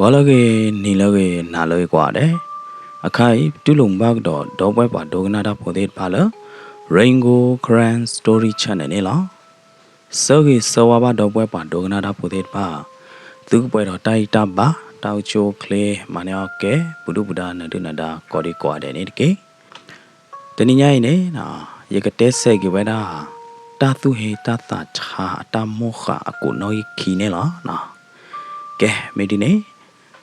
ဝါလကေနီလကေနာလေကွာတယ်အခါတူလုံဘတ်တော့ဒေါပွဲပါဒိုကနာတာဖိုဒေပါလ Rainbow Grand Story Channel နေလားစောကေစောဝါဒေါပွဲပါဒိုကနာတာဖိုဒေပါသူပွဲတော့တိုက်တာပါတောက်ချိုကလေမနယောကေဘုဒ္ဓဘုဒ္ဓနတုနတာကော်ဒီကွာတယ်နေတကေတနည်းညိုင်းနေနော်ရေကတဲဆဲကေဝဲတာတာသူဟေတာတာချာတာမောခအကုနော်ခီနေလားနော်ကဲမေဒီနေ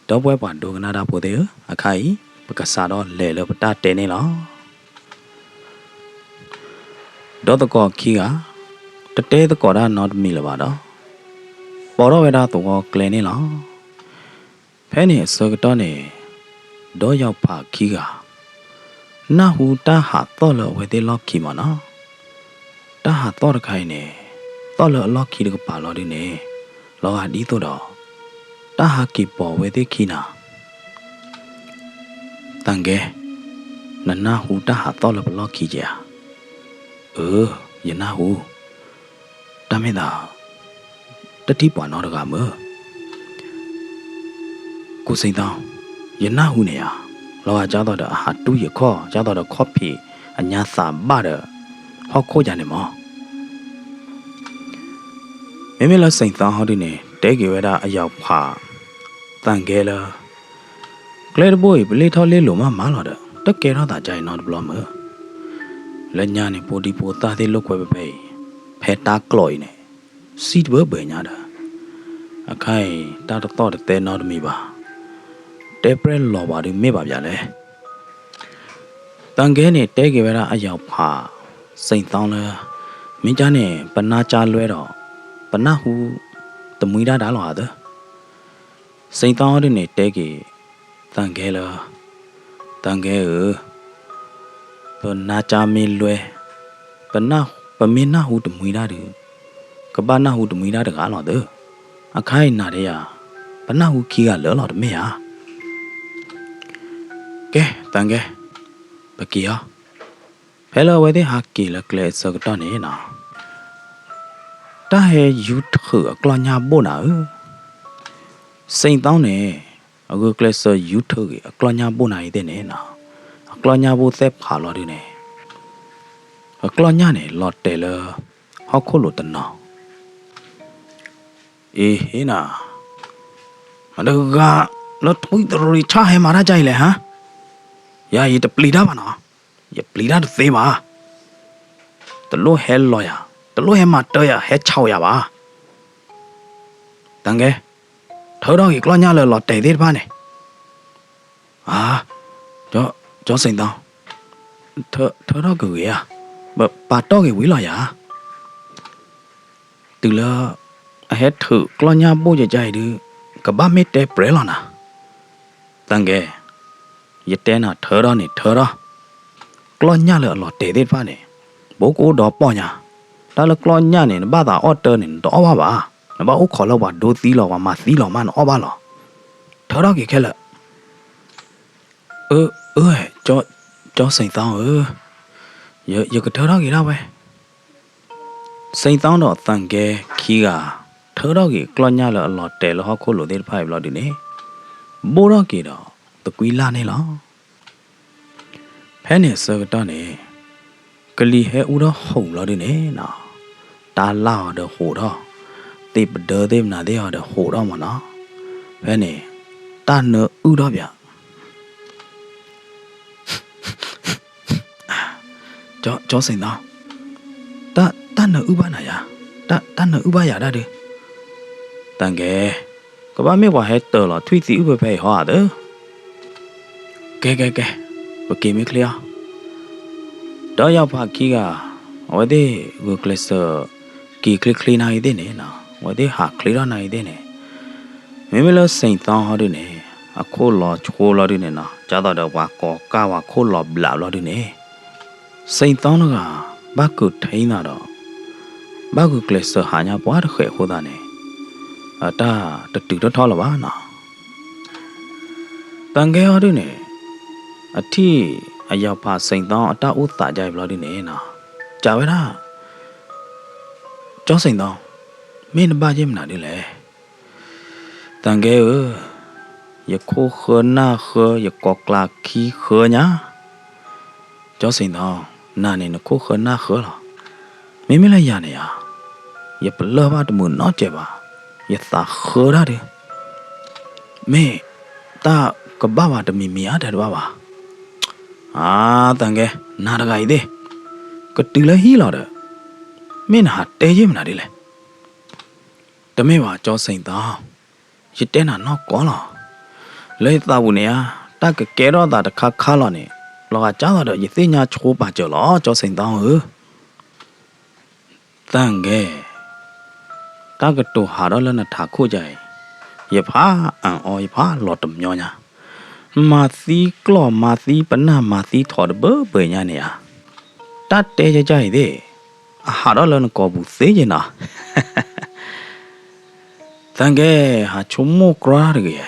ဒေါပွဲပါဒိုကနာတာဖိုဒေအခါပကစားတော့လဲလပတာတဲနေလားဒေါတကောခီကတတဲတကောဒါနော်မီလပါတော့ပေါ်တော့ဝဲတာတော့ကလဲနေလားဖဲနေစောကတော့နေဒေါရောက်ပါခီကနာဟူတာဟာတော့လဝဲတဲ့လောက်ခီမနော်တာဟာတော့တခိုင်းနေတော့လလောက်ခီတကပါလို့ဒီနေလောဟာဒီတော့တာဟာကီပေါ်ဝဲတဲ့ခီနာတန်ကဲနဟူတာဟာတော့လဘလောက်ခီကြယနာဟူတမေတာတတိပွားတော့တကမကိုစိန်တောင်းယနာဟူနေရလောကကြားတော့အဟာတူရခေါ်ကြားတော့ခေါ်ဖီအညာစာပါတော့ဟောခိုးကြနေမောမေလစိန်တောင်းဟောဒီနေတဲကေဝဲတာအရောက်ဖာတန်ကဲလားကလဲဘိုးဘလေးထော်လေးလိုမလာတော့တက်ကဲတော့တာကြိုင်တော့ဘလောမလက်ညာနေပိုဒီပိုတာသေးလောက်ွယ်ပဲဖဲတာကလော်နေစီတဘညာတာအခိုင်တာတော့တဲနော်တမီပါတဲပရက်လော်ပါဒီမေ့ပါဗျာလေတန်ကဲနေတဲကေဝဲတာအရောက်ဖာစိန်တောင်းလဲမင်းကြားနေပနာချလွဲတော့ပနာဟုတမွေးတာလောဟာတဲ့စိန်တောင်းရနေတဲကေတန်ကဲလားတန်ကဲပနာချမီလွဲပမင်းနာဟုတမွေးတာဒီကပနာဟုတမွေးတာတကားလောတဲ့အခိုင်နာတဲ့ရပနာဟုခီကလောလောတမေဟာကဲတန်ကဲပကီယာဖဲလောဝဲတဲ့ဟာကီလကလဲစကတော့နေနော်တာဟဲယူထအကလညာဘိုနာစိန်တောင်းနေအခုကလစယူထအကလညာဘိုနာရတဲ့နေနော်အကလညာဘိုသက်ခါလော်ဒီနေအကလညာနေလော်တယ်လဟောက်ခုလို့တနော်ဟေးနာမဒကလော်ထွိတရီချာဟဲမာရကြိုင်လေဟမ်ယာရီတပလီတာပါနော်ရပလီတာသေးပါတလို့ဟဲလော်ရတလို့ဟဲမတော့ရဟဲ6ရပါတန်ကဲထောတော့ကြီးကလညာလော်တဲသေးပါနဲ့ကျော်စိန်တောင်းထောတော့ကူရပါတော့ကြီးဝေးလာရတူလာအဟဲထုကလညာပို့ကြကြိုက်ဒီကဘာမစ်တဲပရဲလာနာတန်ကဲရတဲနာထောတော့နေထောတော့ကလညာလော်တဲသေးပါနဲ့ဘိုးကိုတော့ပေါ့ညာဒါလကလညာနေဘာသာအော်တာနေတော့ပါဘာအိုခေါ်လောက်ပါဒိုသီးလောက်ပါမသီးလောက်မနော်ဘာလောထောတော့ကြီးခဲလက်ကျော်စိန်တောင်းရကထောတော့ကြီးတော့ပဲစိန်တောင်းတော့တန်ကဲခီကထောတော့ကြီးကလညာလော်တဲလောဟောခိုးလို့တဲ့ဖိုင်ဘလော်ဒီနေဘိုးတော့ကြီးတော့တကွီလာနေလောဖဲနေစကတော့နေကလီဟဲဦးတော့ဟုံလော်ဒီနေနော်တာလာတော့ဟိုတော့တိပဒေဒေမနာတဲ့ဟတော့ဟိုတော့မနော်ဖဲနေတာနဦးတော့ဗျကျော်စိန်တော့တာနဦးပါနာယာတာနဦးပါရတာဒီတန်ကဲကဘာမေဝါဟဲတော်လာထွီစီဥပဖေဟောတယ်ကဲဘကေမီကလျာတော့ရောက်ပါခီကဝဒေဝကလစကီကလီနိုင်တဲ့နေနော်ဝဒေဟာကလီရနိုင်တဲ့နေမလစိန်တောင်းဟောတယ်နေအခုလောချိုးလောတယ်နေနော်ကြတော့ဝါကောကာဝါခိုးလောဘလာလောတယ်နေစိန်တောင်းကဘာကုထိုင်းတာတော့ဘာကုကလစဟာညာပွားတဲ့ခဲဟိုတာနေအတာတူတော့ထောက်လာပါနော်တန်ကဲဟောတယ်နေအထီအရောက်ပါစိန်တောင်းအတဥတာကြိုင်ဘလို့ဒီနေနော်ကြာဝဲလားကျောင်းစိန်တောင်းမင်းဘာချင်းမနာဒီလေတန်ကဲ也可喝那喝也搞拉起喝呢，叫谁呢？那你可喝那喝了，妹妹来呀你呀，也不乐吧的么闹着吧，也咋喝了的，妹，ta个爸爸的妹妹啊的爸爸，啊，当个那的个的，个对了希了的，妹那得劲那的嘞，的妹话叫谁的？是点哪闹光了？lấy tao bữa nè ta cái kéo đó ta được khá khá lo nè lo cháu ta được gì thế nhà chú bà chờ lo cho sinh tao hử tăng ghê ta cái tổ hà đó lên là thả khô chạy ye phá oi phá lo tầm nhỏ nha mà xí clo mà xí bắn na mà xí thọ được bớ bể nha nè ta tê cho chạy đi hà đó lên có bù xế gì nè tăng ghê hà chú mua qua được kìa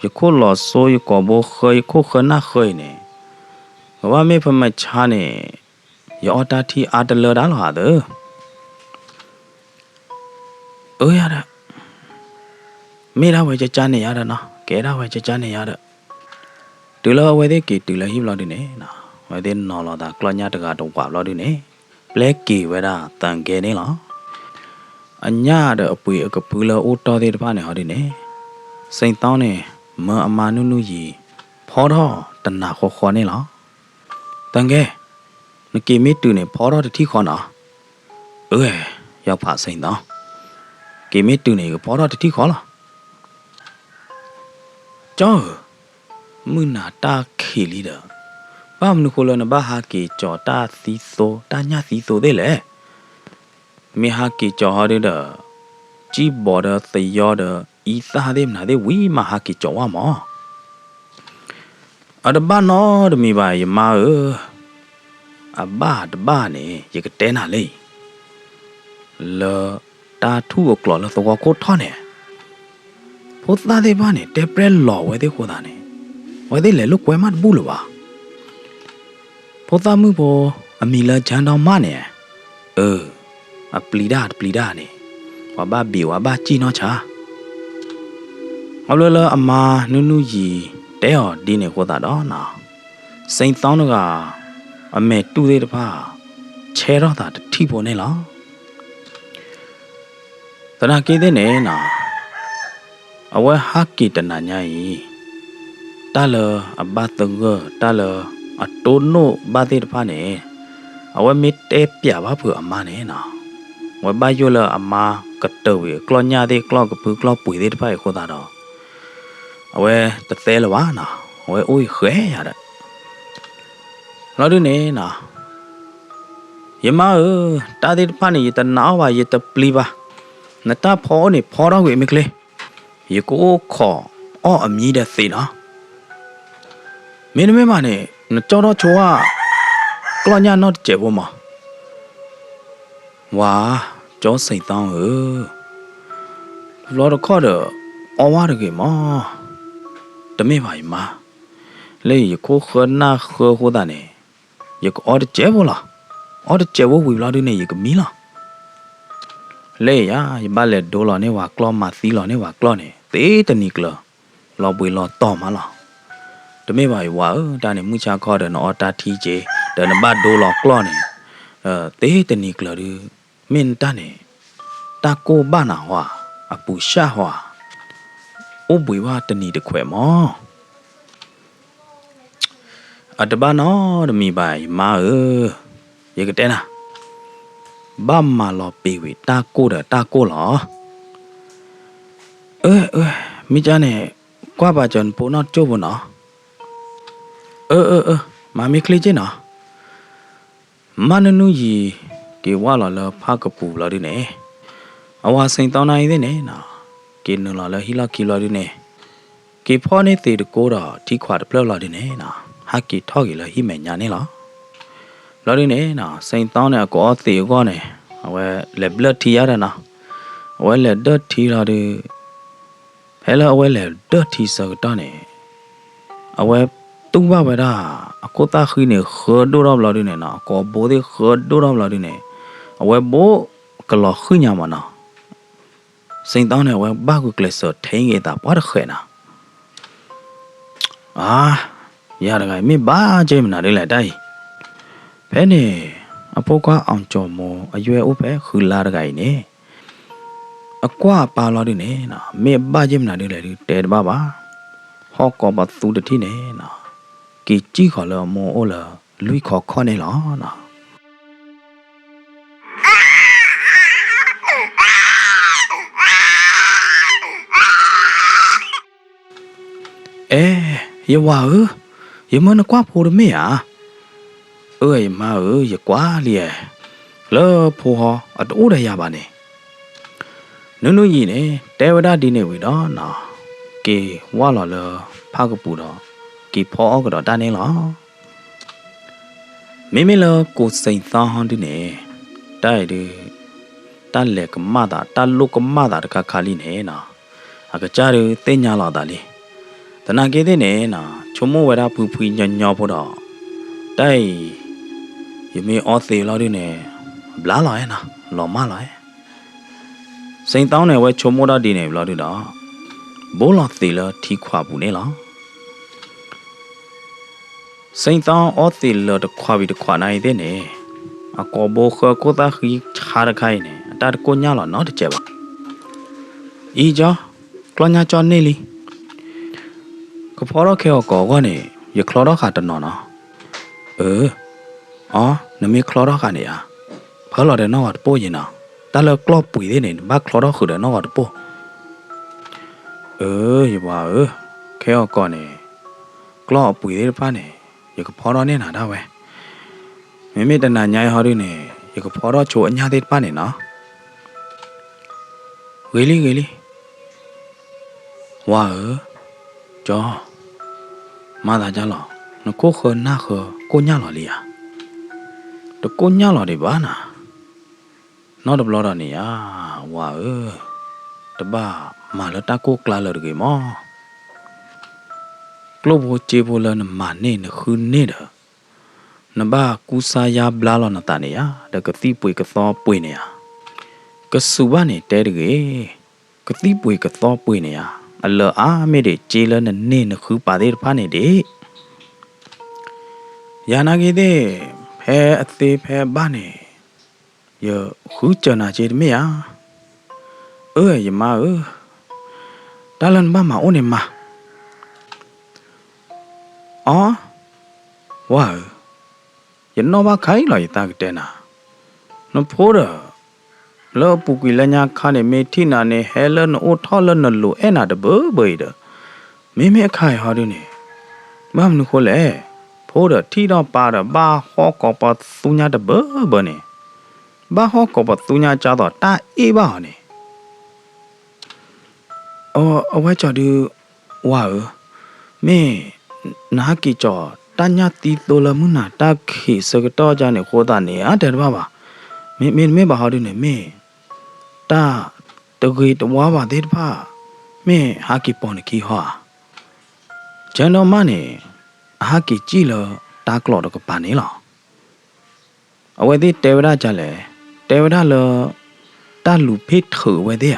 you could lose so you go bo khơi cô khơi na khơi nè và mấy phần mà cha nè you ta thi ăn lơ đã là đó ya đó mấy đó vậy cho cha này ya đó nó kể đó vậy cho cha này ya đó từ lâu vậy đấy kỳ từ lâu hiếm lo đi nè nè vậy đấy nó là ta coi nhà được cả đồng quả lo đi nè black kỳ vậy đó tàng kê nè lo anh nhà đó bùi ở cái bùi lo ô tô thì phải này họ đi nè sinh tao nè mà mà nu gì phó đó tận nào khó này lo tăng nghe nó kia mấy từ này phó đó thì thi khó nào giờ phải sinh đó kia mấy từ này phó đó thì thi khó là cho mưa nà ta khỉ đi đó ba mình khổ là ba hà kỳ cho ta xí số ta nhá xí số đấy lẽ mi hà kỳ cho họ đấy đó chỉ bỏ đó xây do đó ý xa đêm nào đấy quý mà hà kỳ cho hoa mỏ ở đó ba nó đó mi bài mà ba đó ba này chỉ cái tên nào lấy là ta thu ở cỏ là tao có cốt thon nè phố ta đấy ba này đẹp rất lò vậy đấy cô ta này vậy đấy là lúc quay mắt bu rồi phố ta mới bỏ mi là chán đau má nè plida này và ba biểu và ba chi nó chả họ lơ mà nu gì để ở đi này cô ta đó nào sinh tao nó cả mẹ tu đấy đó che đó ta thi bộ này lo ta là cái thế này nào ở ngoài hát kỳ tận là nhảy ta lơ ba từng ta lơ tôn nô ba thế đó này ở ngoài mít tép bia ba bữa mà này nào ngoài ba vô lơ mà cất đầu về clo nhà đi clo cái bữa clo bụi đấy phải cô ta đó ôi tật tê là quá nào ôi khỏe ya đấy nói đứa này nào vậy mà ta đi phan này ta não và vậy ta pli ba người ta phó này phó đó vậy mấy cái vậy cô khó mi đã xí đó mấy mà này nó cho nó chúa clo nhà nó chết vô mà wow cho xây tao lo đó khó được quá được cái mà tao mới vậy mà lấy cô khơi na khơi cô ta này giờ có ở chế vô là ở chế vô vì lo đi này giờ có mí là lấy ba lệ đô la này và clo mà xí la này và clo này té tên nịch lo bùi lo to mà là tao mới vậy quá ta này muốn cha coi được nó ta thi chế được nó ba đô la clo này té tên nịch đi mình ta này ta cô ba nào hòa bùi sa hòa ô bùi hoa tên nịch được khỏe mà ở đó ba nó mi bài mà vậy cái tên à ba mà lo bị vì ta cô lo mi cha này qua bà chọn bố nó cho bố nó mà mi kêu chứ nó mà nó nuôi gì cái qua là phá cái bù là đi nè ở hoa sinh tao này thế nè nào cái nó là hi là kia là đi nè cái phá này thì được cô đó thì khoa được lâu là đi nè nào hát kỳ thọ kỳ là hi mẹ nhà này lo đi nè nào sinh tao này có tiền con này vậy là blood thì ra nào vậy là đất thì là đi hay là vậy là đất thì sao đó này vậy tung ba vậy đó cô ta khi này khơi đô đau lo đi nè nào có bố thì khơi đô đau lo đi nè vậy bố cái lo khi nhà mà nào sinh tao này vậy ba cái sợ thấy người ta quá được khỏe nào ရတကယ်မင်းဘာကြိမ်မနာလေးလိုက်တိုင်းဖဲနေအဖိုးကအောင်ကြော်မောအရွယ်ဥဖဲခူလာတကယ်နေအကွာပါလာတယ်နေနော်မင်းဘာကြိမ်မနာလေးလိုက်တဲတပါပါဟောကောပါသူတတိနေနော်ကီကြည့်ခေါ်လို့မောအိုလာလူခေါ်နေလားနော်ရဝါရမနကွာဖိုရမေယာမာရကွာလျက်လောဖိုဟအတိုးရရပါနေနုနုကြီးနေတေဝဒဒီနေဝီတော့နော်ကေဝါလော်လဖာကပူတော့ကေဖောကတော့တာနေလောမိလောကိုစိန်သောဟန်ဒီနေတိုက်ဒီတလက်ကမတာတလုကမတာတခါခါလိနေနော်အကကြရတင်ညာလာတာလေတနာကေတဲ့နေနော်ချုံမဝရဖူဖူညညောဖို့တော့တိုက်ယမေအော်သေးလာဒီနေဘလာလာရနော်လော်မလာစိန်တောင်းနေဝဲချုံမတာဒီနေဘလာဒီတော့ဘိုးလာသေးလာထီခွာဘူးနေလားစိန်တောင်းအော်သေးလာတခွာပြီးတခွာနိုင်တဲ့နေအကောဘောခကိုတာခီချာရခိုင်နေအတာကိုညာလာနော်တကြပါဤကြောကလညာကြောနေလီကဖောရခဲကောကနေရခလောတော့ခါတနော်နော်နမေခလောတော့ကနေရဖလော်တဲ့နော်ပို့ရင်နော်တလကလော့ပွေတဲ့နေမခလောတော့ခုတဲ့နော်ပို့ရပါခဲကောနေကလော့ပွေတဲ့ဖာနေရကဖောရနေနာတော့ဝဲမိတနာညာဟောရနေရကဖောရချိုအညာတဲ့ဖာနေနော်ဝေလီဝါကြောမာသာကြလောနကိုခနာခကိုညာလော်လီယာတကိုညာလော်ဒီဘာနာနော်တဘလော်ရနေယာဝါတဘာမာလတာကိုကလာလရကေမောကလောဘောချေဘောလနမနေနခုနေတာနဘာကူစာယာဘလာလောနတာနေယာတကတိပွေကသောပွေနေယာကဆုဘနေတဲတကေကတိပွေကသောပွေနေယာအလောအားမေတဲ့ကျေလနနေနခုပါတဲ့ဖာနေတဲ့ယာနာကေတဲ့ဖဲအသေးဖဲဘာနေယခုချနာချေတမေယာယမဒါလန်ဘာမအိုနေမဝါယနောဘာခိုင်လာရတာကတဲ့နာနဖိုးရလောပူကွေလညာခါနေမေထိနာနေဟဲလန်အိုထော်လန်လိုအဲနာတဘဘေးဒမေမေခိုင်ဟာရနေမမ်နုခိုလေဖိုးရထီတော့ပါရဘာဟောကောပသူညာတဘဘနေဘာဟောကောပသူညာကြတော့တာအေးပါနေအဝဲကြတူဝါမေနာကီကြောတညာတီတိုလမနာတခိစကတော့ကြနေခိုးတာနေတဲ့ဘာပါမေဘာဟာဒီနေမေတာတဂေတဝါပါတဲ့ဖာမေဟာကီပေါ်နေခီဟာဂျန်တော်မနေဟာကီကြည့်လို့တာကလော့တော့ကပါနေလားအဝဲသေးတေဝရကြလဲတေဝရလောတာလူဖိတ်ထဝဲသေး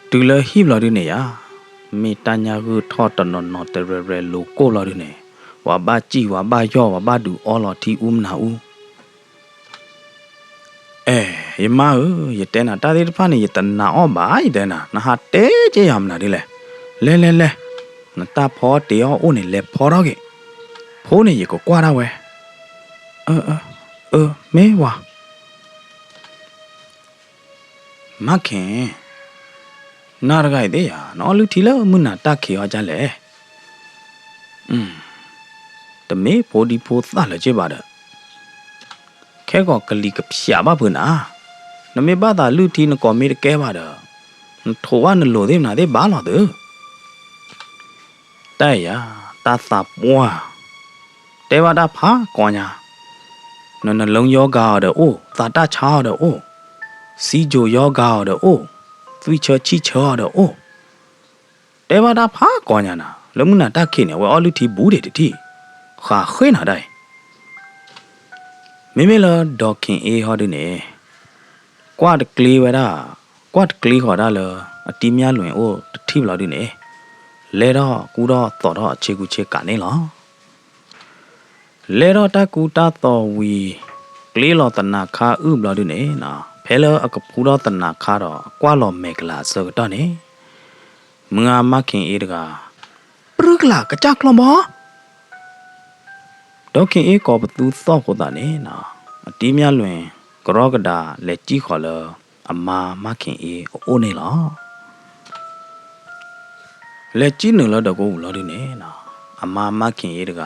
တူလဟိဘလာဒီနေယာမေတညာကိုထောတနော်တရလိုကိုလာဒီနေဝါဘာကြည့်ဝါဘာယောဝါဘာဒူအော်လော်တီဦးမနာဦးယမရတဲ့နာတာဒီဖာနေရတနာအောဘာရတဲ့နာနဟာတဲကြရမလားဒီလဲနတာဖောတေယောအိုနေလဲဖောတော့ကေဖိုးနေရကိုကွာတော့ဝဲမဲဝါမခင်နာရဂိုက်သေးရနော်လူထီလောမနာတခေောကြလဲတမေဖိုဒီဖိုသလာကြပါတော့ခဲကောကလီကပြာပါဘူးနာနမေဘာသာလူတီနကောမေကဲပါတော့ထိုဝနလိုသေးနာသေးဘာလို့တဲ့တဲ့ရတာသပွားတေဝတာဖာကောညာနလုံးယောဂါတော့သာတချာတော့စီဂျိုယောဂါတော့သွိချချီချောတော့တေဝတာဖာကောညာနာလမနာတခိနေဝေအလူတီဘူးတဲ့တီခါခွေးနာတိုင်းမေလာဒေါခင်အေဟောဒီနေကွာတကလေးဝဲတာကွာတကလေးခေါ်တာလအတီးများလွင်တတိဘလာဒီနေ လဲတော့ကူတော့တော်တော့အခြေကူချေကနေလောလဲတော့တကူတာတော်ဝီကလေးလောတနာခါဥဘလာဒီနေနော်ဖဲလောအကပူတော့တနာခါတော့ကွာလောမေကလာစေတော့နေမငါမခင်အေးတကပရုကလာကကြကလောမောဒေါခင်အေးကောပတူသောကိုတာနေနော်အတီးမြလွင်ကရောကဒါလက်ကြီးခေါ်လောအမာမခင်အေးအိုးနေလောလက်ကြီးနေလို့တော့ကိုလောဒီနေနော်အမာမခင်အေးတက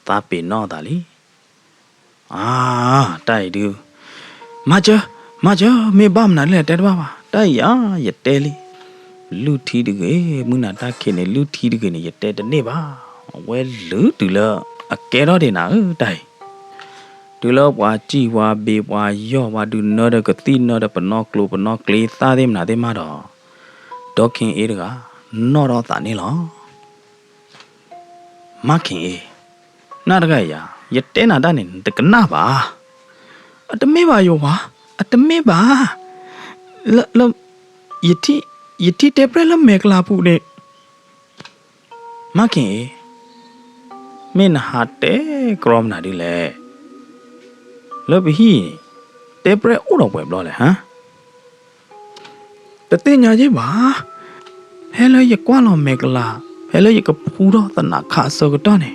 တာပေနော်တာလီတိုက်တူမချမေဘာမနာလဲတဲတော့ပါတိုက်ရရတဲလီလူထီတကေမုနာတခင်နေလူထီတကေနေရတဲတနေ့ပါဝဲလူတူလအကဲတော့တယ်နာတိုက်တူလောပွားကြည်ဝါဘေပွားရော့ဝါတူနော်တကတိနော်တပနောကလိုပနောကလေးသားသေးမနာသေးမတော့ဒေါခင်အေးတကနော်တော့တာနေလောမခင်အေးနာတကရရတဲနာတနေတကနာပါအတမေပါယောပါအတမေပါလယတိတေပရလမေကလာပူနေမခင်မင်းဟာတဲကရောမနာဒီလေလဘဟီတေပရဦးတော့ပွဲဘလို့လေဟမ်တတိညာကြီးပါဟဲလေရကွာလောမေကလာဟဲလေရကပူတော့တနာခါစောကတော့နေ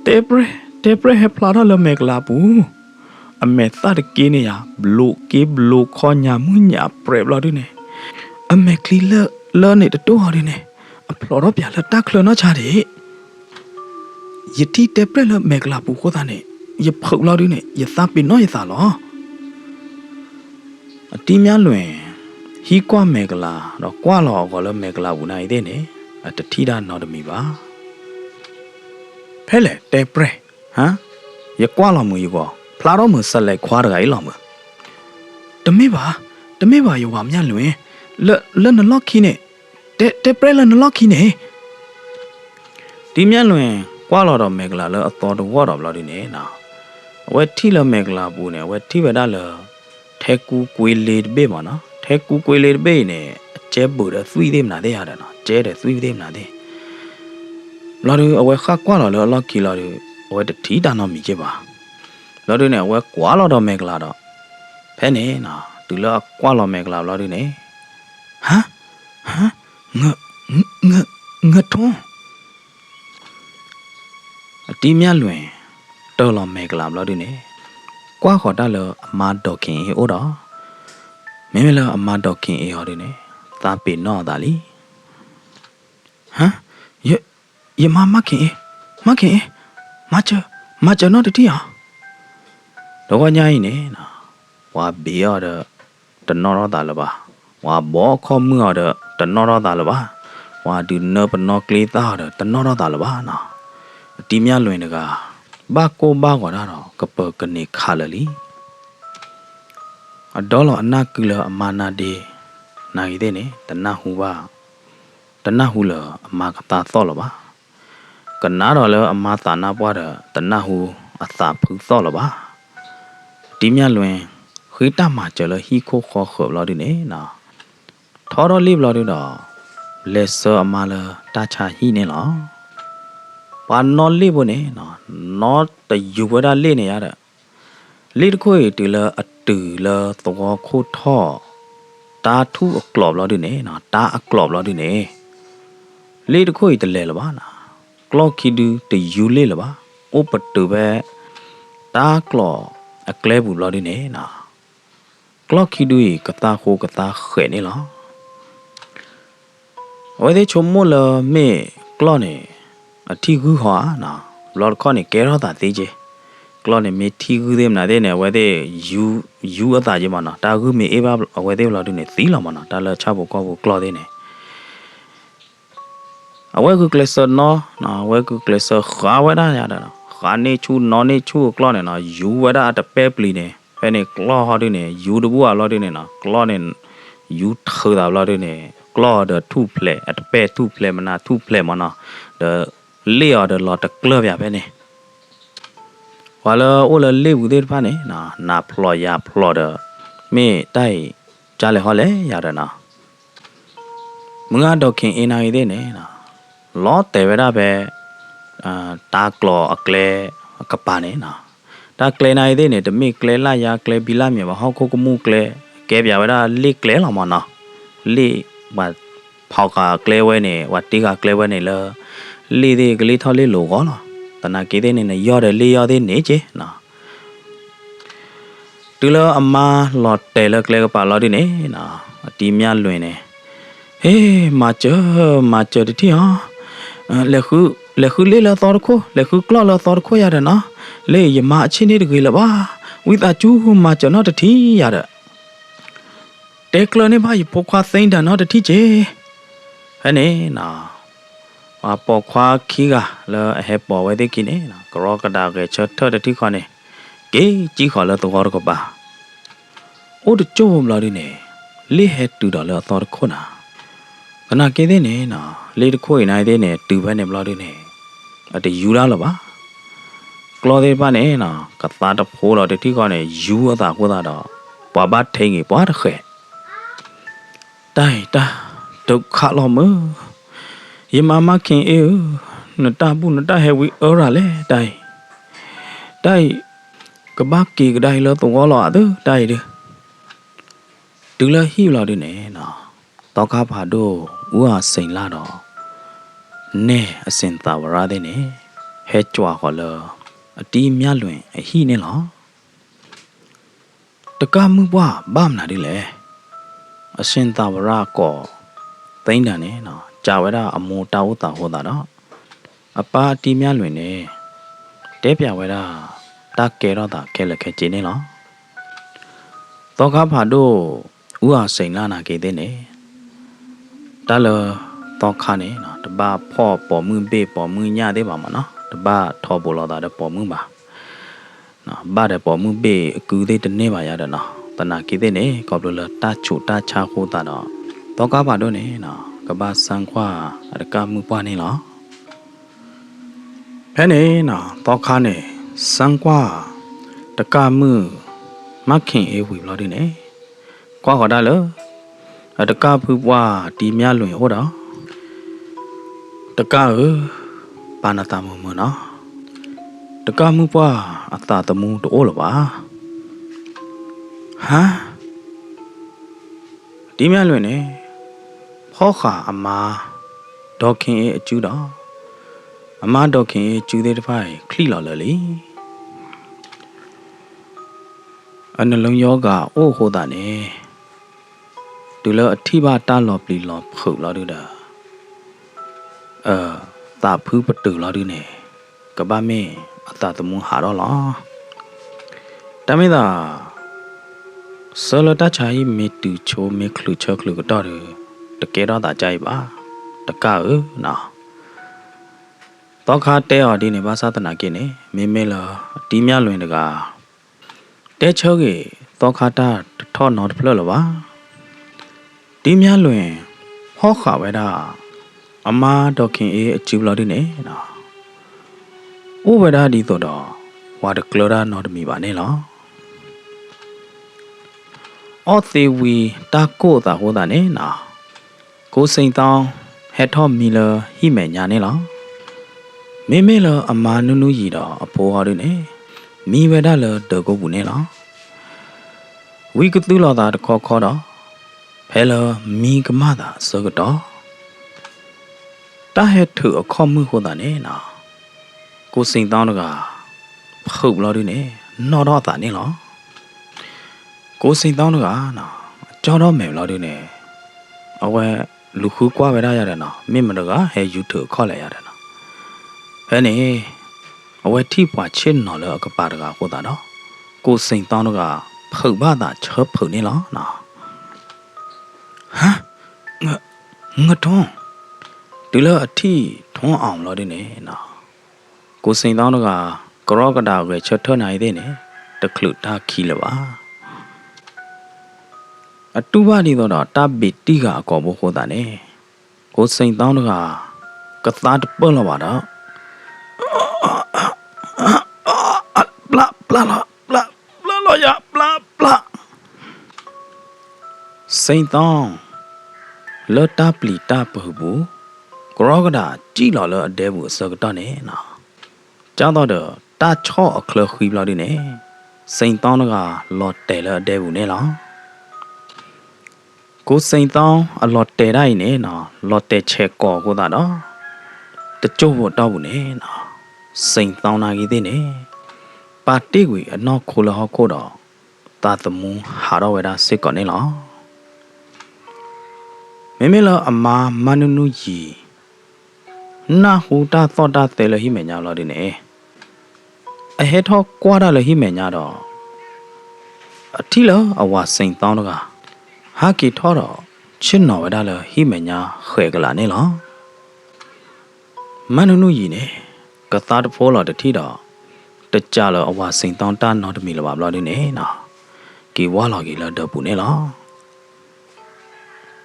တေပရဟပလာတော့လမေကလာပူအမေတာတကင်းနေရဘလုခေါညာမညာပရဘလာဒီနေအမေကလီလောနေတော့ဟာဒီနေအဖလောတော့ပြလာတက်ခလနော်ချာဒီယတိတေပရလမေကလာပူခေါ်တာနေရဖုတ်လာဒီနေရသပင်နော်ရသလောအတီးများလွင်ဟီကွာမေကလာတော့ကွာလောကောလမေကလာဘူးနိုင်တဲ့နေအတတိဒါနော်တမီပါဖဲလေတေပရဟမ်ရကွာလောမူယူကောဖလာတော့မဆက်လိုက်ခွာတကကြီးလောမတမေပါယောပါမြတ်လွင်လနလော့ခီနေတေပရလနလော့ခီနေဒီမြတ်လွင်ကွာလောတော့မေကလာလောအတော်တော့ဝါတော့ဘလို့ဒီနေနော်ဝဲထီလမေကလာဘူးနေဝဲထီဝဒါလောထဲကူကွေလေဘေးမနော်ထဲကူကွေလေဘေးနေအကျဲပူတော့သွီးသေးမနာတဲ့ရတယ်နော်ကျဲတယ်သွီးသေးမနာတဲ့လော်အဝဲခါကွာလောလော့ခီလောအဝဲတထီတာနော်မိကျပါလော်နေဝဲကွာလောတော့မေကလာတော့ဖဲနေနော်သူလောကွာလောမေကလာလော်နေဟမ်ငါထုံးအတီးမြလွင်တော်လောမေကလာလော်နေကွာခေါ်တာလောအမဒေါခင်အိုးတော့မင်းမလောအမဒေါခင်အေးဟော်နေသာပေနော်တာလီဟမ်ရမခင်မချနော်တတိယတော့ညာရင်နေနော်ဝါဘေရတော့တနော်တော့တာလပါဝါဘောခေါ်မှုတော့တနော်တော့တာလပါဝါဒီနပနော်ကလေးသားတော့တနော်တော့တာလပါနော်အတီးမြလွင်တကဘာကိုဘာကောတော့ကပကနေခါလလီအဒေါ်လအနာကလအမနာဒီနိုင်တဲ့နေတနဟူပါတနဟူလအမကတာသောလပါကနာတော့လအမတာနာပွားတဲ့တနဟူအသာဖူသောလပါဒီမြလွင်ခွေးတမှာကျလဟီခိုခေါ်ခေါ်လို့ဒီနေနော်ထော်တော်လေးဘလို့တော့လက်စောအမလာတာချာဟီနေလောဘာနော်လေးဘနေနော်တယူဝဒါလေးနေရတဲ့လေးတခွေတူလအတူလသောခိုးထော်တာထုအကလော့လို့ဒီနေနော်တာအကလော့လို့ဒီနေလေးတခွေတလဲလပါနော်ကလော့ခီဒူတယူလေးလပါဥပတူပဲတာကလော့အကလဲဘူးလို့ဒီနေနော်ကလော့ခီဒူကတာခိုကတာခဲနေလောဝဲတဲ့ချုံမလမေကလော့နေအထီကူဟောနော်လော်ခေါနေကဲတော့တာသေးချေကလော့နေမေထီကူသေးမနာတဲ့နေဝဲတဲ့ယူအတာကြီးမနော်တာကူမေအေးပါဝဲတဲ့လော်တူနေသီးလော်မနော်တာလချဖို့ကောဖို့ကလော့သေးနေအဝဲကူကလစ်ဆာနော်ဝဲကူကလစ်ဆာခါဝဲတာရတာနော်ခါနေချူနော်နေချူကလော့နေနော်ယူဝဲတာတပဲပလီနေဖဲနေကလော့ဟောတူနေယူတဘူးကလော့တူနေနော်ကလော့နေယူထော်တာလော့တူနေကလော့တဲ့2 play အတပဲ2 play မနာ2 play မနော်လေအော်လော်တကလပ်ရပဲနေဝါလာအိုလလေဘူးတဲ့ဖာနေနာဖလော်ရဖလော်ဒမေတိုက်ကြလေဟောလေရရနာ มึงอ่ะดอกขิงเอนาอีเด้เนี่ยนะล้อแต่เวลาแบบตากลออักเลกระปาเนี่ยนะตาเกลนาอีเด้เนี่ยจะมีเกลล่ายาเกลบิลามีว่าเขาก็มูเกลแกบยาเวลาเลี้ยเกลหรอมันนะเลี้ยว่าพอกาเกลไว้เนี่ยว่าตีกาเกลไว้เนี่ยเลยเลี้ยเด็กเลี้ยเท่าเลี้ยหลูก็เนาะแต่นาเกเด้เนี่ยยอดเลี้ยยอดเด้เนี่ยเจ้นะตัวละอามาหลอดแต่ละเกลก็ปาหลอดดิเนี่ยนะตีมีอันลุยเนี่ยเฮ้มาเจอที่ฮะเลคือเลี้ยละตอร์โคเลคือกล้อละตอร์โคยาเดนะเลี้ยมาชินนี่ดึกเลยบ้าวิตาจูมาเจอนอตที่ยาเดเด็กเลยเนี่ยบ้าอยู่พกความเซ็งแต่นอตที่เจเฮ้เนี่ยนะว่าปอกความขี้กะแล้วเฮปอกไว้ได้กินเนี่ยนะกรอกระดาษเกชเธอเด็กที่คนเนี่ยเก๋จีขอละตัวก็บ้าโอ้เด็กโจมเราดิเนี่ยเลี้ยเฮตูดอละตอร์โคนะขณะเกเดเนี่ยนะเลี้ยคุยนายเดเนี่ยตูไปเนี่ยเราดิเนี่ยอะแต่ยูราหรอบ้ากลอเดป้าเนี่ยนะกัตตาตะโพเราเด็กที่คนเนี่ยยูอ่ะตากูตาดอกป้าบ้าเทงอีป้าตะเขะได้ตุกขาลอมือยังมาเข่งนตาบุนตาเฮวิอะไรเลยได้ก็บ้ากีก็ได้แล้วตัวหล่อเด้อได้เด้อถึงแล้วหิวเราดิเนี่ยนะตอกขาผาดูว่าสิงลาดอเนี่ยสินตาวราเดเนี่ยเฮจัวก็เลยตีมียลุยหิเนี่ยหรอตะกามือว่าบ้ามนาดิเลยสินตาวราก็ติงดาเนี่ยนะจาวราอโมตาวตาหัวตาเนาะอป้าตีมียลุยเนี่ยเด็บยาวราตาเกลอตาเกลแค่จีเนี่ยหรอตอกขาผาดูว่าสิงลานาเกเดเนี่ยตาเลยตอกขาเนี่ยนะตบ้าพ่อปอมือเบ้ปอมือญาได้บ้ามันเนาะตบ้าทอบุลอตาได้ปอมือบ้านะบ้าได้ปอมือเบ้กูได้ตเนี่ยบ้ายาเด้อเนาะตนาคิดเนี่ยก็บลูตาชูตาชาโคตาเนาะตอกขาผาดูเนี่ยนะก็บ้าสังขวาอะไรก็มือป้าเนี่ยเนาะแค่เนี่ยนะตอกขาเนี่ยสังขวาตะกามือมักเข่งวิบลอดิเนี่ยกว่าก็ได้เลยตะกาพูดว่าตีมียลุยโหดตะกาปานาตามือเนาะตะกามือว่าอัตตาตมูโตหรอวะฮะตีมียลุยเนี่ยพ่อข้าอามาดอกเข่งจูดอามาดอกเข่งจูเดทไฟคลีหล่อเลยอันนั้นลงโยกะโอ้โหตาเนี่ยดูแล้วที่บ้านตาหลอบลีหลอบเขือเราดูเด้อตาพื้นประตูเราดูเนี่ยกับบ้านแม่ตาตะมุงหาเราหรอแต่ไม่ตาสลัดตาใช้เมตุโชเมคลุเชคลุก็ต่อเลยตะเกียรตาใจบ้าตะกานะตอกขาเตอดีเนี่ยภาษาตนาเกเนี่ยไม่ละตีมียลุยเด็กาเตเชอเกตอกขาตาทอดนอดเพลหรอวะตีมียลุยพ่อข้าไว้ด่าอามาดอกเข่งจิบเราดิเนี่ยนะโอ้ไว้ด่าดีตัวดอว่าเด็กเลด้านอดมีบ้านเนี่ยหรอออเทวีตาโกตาโหตาเนี่ยนะกูสิงตองเฮทอมมีเลยหิแม่ญาเนี่ยหรอไม่เลยอามานุยีดออโพฮอดิเนี่ยมีไว้ด่าเลยเด็กกูบุเนี่ยหรอวิกตุลอตาตะคอดอเพลมีกมาดาสกดอตาเฮถือข้อมือคนตาเนี่ยนะกูสิงตองนกาพูดเราดิเนี่ยนอดอตาเนี่ยหรอกูสิงตองนกานะจอดอแม่เราดิเนี่ยเอาไว้ลูกคู่กว่าไปได้ยังไงนะไม่มันก็ให้ยูถือข้ออะไรยังไงนะเฮ้ยนี่เอาไว้ที่ป่าเช่นนอเลยก็ปาดกาคนตาเนาะกูสิงตองนกาพูดบ้าตาเชิบพูดนี่หรอนะฮะเงท้องดูแล้วที่ท้องอ่อมเราดิเนี่ยนะกูสิงตองนกากรอกระดาษเลยเชิดเท่าไหนดิเนี่ยตะคลุดตาขี้เลยวะတူပါနေတော့တပီတိကအကောဘခိုးတာနေကိုစိန်တောင်းတကသားတပတ်လာပါတော့ပလာရပလာစိန်တောင်း လော်တာပလီတာပဟုဘူးကရောကဒါကြည်လော်လော်အတဲဘူးစကတော့နေနော်ကြောက်တော့တာချော့အခလခွေးဘလောက်ဒီနေစိန်တောင်းကလော်တဲလော်အတဲဘူးနေလားကိုစိန်တောင်းအလော်တဲတိုင်းနေနော်လော်တဲချဲကောကိုသာတော့တကျုပ်ဘောတော့ဘူးနေနော်စိန်တောင်းနာကြီးသေးနေပါတိကွေအနောက်ခိုလဟောခိုတော့တာသမူဟာတော့ဝဲတာစစ်ကောနေလားမမေလအမာမနုနုကြီးနာဟူတာသောတာတဲလဟိမေညာလောဒီနေအဟေထောကွာတာလဟိမေညာတော့အထီလအဝစိန်တောင်းတော့ဟာကီထောတော့ချစ်နော်ဝဲတာလဟိမေညာခွဲကလာနေလားမနုနုကြီးနေကသားတဖိုးလော်တတိတော့တကြလောအဝစိန်တောင်းတာနော်တမီလပါဘလောဒီနေနော်ကီဝါလော်ကီလာတော့ပူနေလား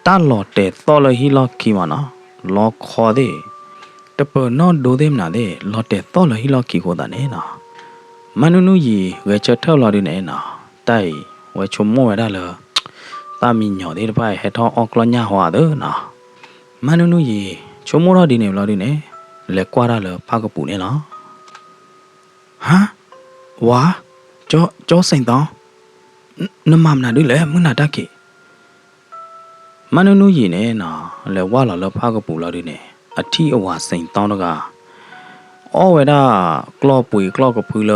တာလော်တဲတော်လဟီလော်ကီမနော်လော်ခေါ်တဲ့တပနော်ဒိုသေးမနာတဲ့လော်တဲတော်လဟီလော်ကီကိုတာနေနော်မနုနုကြီးဝဲချက်ထောက်လော်ဒီနေနော်တိုင်ဝဲချုံမောဝဲတာလောတာမီညော်တဲ့တပိုင်ဟက်ထောင်းအောက်ကလညာဟွာတဲ့နော်မနုနုကြီးချုံမောတော့ဒီနေလော်ဒီနေလက်ကွာတာလောဖာကပူနေလားဟမ်ဝါကြောစိန်တောင်းနမမနာဒီလေမနာတကေမနုနုကြီးနေနော်လဲဝါလာလဖာကပူလာဒီနေအထီအဝါစိန်တောင်းတော့ကအော်ဝဲတာကလော့ပွေကလော့ကဖူလ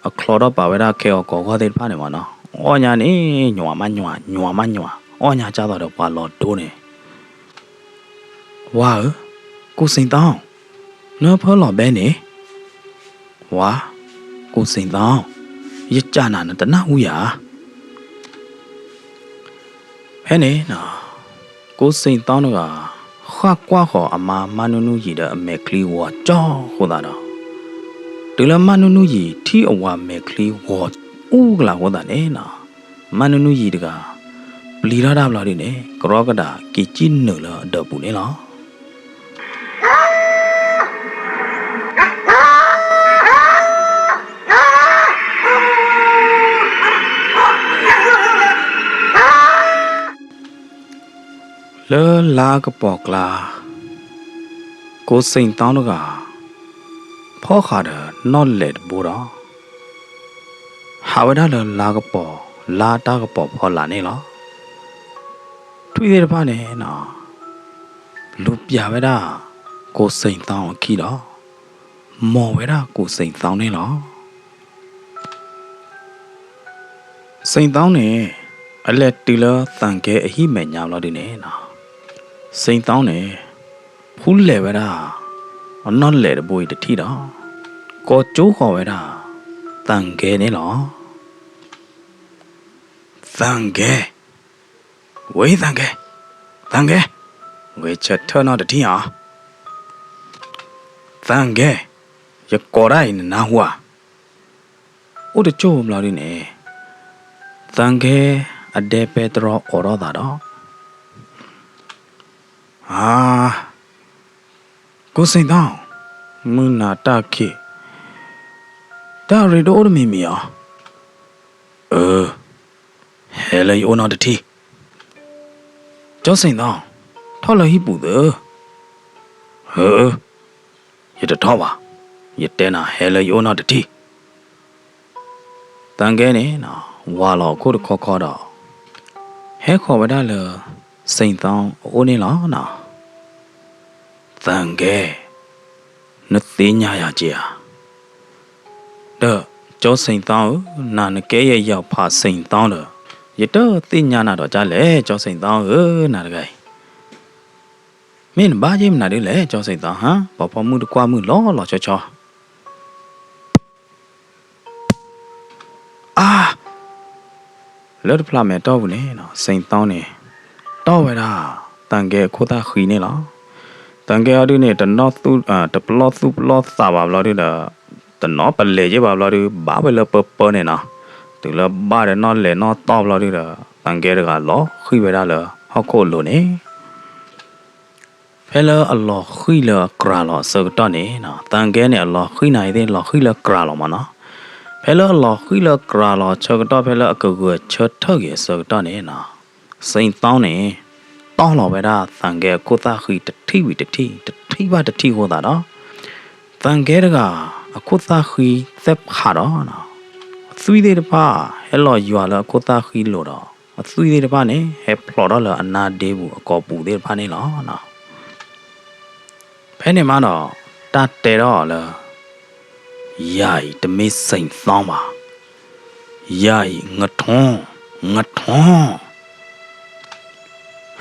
အခလော်တော့ပါဝဲတာခဲကောခေါ်တဲ့ဖာနေမှာနော်အော်ညာနေညွာမညွာအော်ညာကြတော့ပါလော်တိုးနေဝါကိုစိန်တောင်းနော်ဖော်လော်ပဲနေဝါကိုစိန်တောင်းရကြနာနဲ့တနဦးရဟဲ့နေနော်ကိုစိန်တောင်းတော့ကခွာကွာခေါ်အမာမနုနုကြီးတဲ့အမေကလေးဝါကြောင်းဟိုတာတော့ဒီလမနုနုကြီးထီအဝါမေကလေးဝါဦးကလာဟိုတာနေနော်မနုနုကြီးတကပလီရတာဘလာဒီနေကရောကတာကီချင်းနလတော့ပူနေလားလဲလာကပေါကလာကိုစိန်တောင်းတော့ကဖောခါတယ်နော်လက်ဘူတော့ဟာဝဒါလဲလာကပေါလာတာကပေါဖောလာနေလားထွေးရပါနဲ့နော်လူပြဝဒါကိုစိန်တောင်းခီတော့မော်ဝဒါကိုစိန်တောင်းနေလားစိန်တောင်းနေအလက်တီလာတန်ကဲအဟိမဲညာလို့ဒီနေနော်စိန်တောင်းနေဖူးလေဝဲတာအနော်လေတပွေတထီတော့ကောကျိုးခေါ်ဝဲတာတန်ကဲနေလောတန်ကဲဝေးတန်ကဲဝေးချက်ထနော်တထီဟာတန်ကဲရကော်ရိုင်းနာဟွာဦးတချို့မလားဒီနေတန်ကဲအဒေပက်ထရောအော်ရောတာတော့ကိုစိန်တောင်းမနာတခေဒါရီဒိုမီမီယာဟဲလေယောနာတတီကျော်စိန်တောင်းထော်လဟိပူဒရတထောပါရတဲနာဟဲလေယောနာတတီတန်ကဲနေနော်ဝါလောခုတခေါ်တော့ဟဲခေါ်ဝဒါလစိန်တောင်းအိုးနေလားနော်တန်ကဲနသိညာရကြတော့ကျော်စိန်တောင်းနာနကဲရဲ့ရောက်ဖာစိန်တောင်းတော့ရတော့သိညာနာတော့ကြလဲကျော်စိန်တောင်းနာတကယ်မင်းဘာကြီးမနာတယ်လဲကျော်စိန်တောင်းဟမ်ပေါ်မှုတကွာမှုလောချောလော်ဖလာမဲတော့ဘူးလေနော်စိန်တောင်းနေတော့ဝဲတာတန်ကဲခိုးတာခီနေလားတန်ကဲအဒီနေတနော်သူတပလော့သူပလော့စာပါဘလော်ဒီတနော်ပလေကြီးပါဘလော်ဒီဘာပဲလပနေနော်ဒီလဘာရနော်လေနော်တော့ဘလော်ဒီတန်ကဲတကလောခီဝဲတာလောဟောက်ခိုလို့နေဖဲလောအလောခီလောကရာလောစကတော့နေနော်တန်ကဲနေအလောခီနိုင်တဲ့လောခီလောကရာလောမနော်ဖဲလောလောခီလောကရာလောချက်တော့ဖဲလောအကူကချက်ထောက်ရစကတော့နေနော်စိန်တောင်းနေ တောင်းလောပဲဒါတန်ကဲကိုသားခိတတိဝီတတိပါတတိဟောတာနော်တန်ကဲတကအခုသားခိသက်ခါတော့နော်သွေးတဲ့တပါဟဲလောရွာလကိုသားခိလို့တော့သွေးတဲ့တပါနဲ့ဟဲဖလော်တော့လအနာဒေးဘူးအကောပူတဲ့တပါနဲ့လောနော်ဖဲနေမတော့တတဲတော့လရိုက်တမေးစိန်သောင်းပါရိုက်ငထွန်း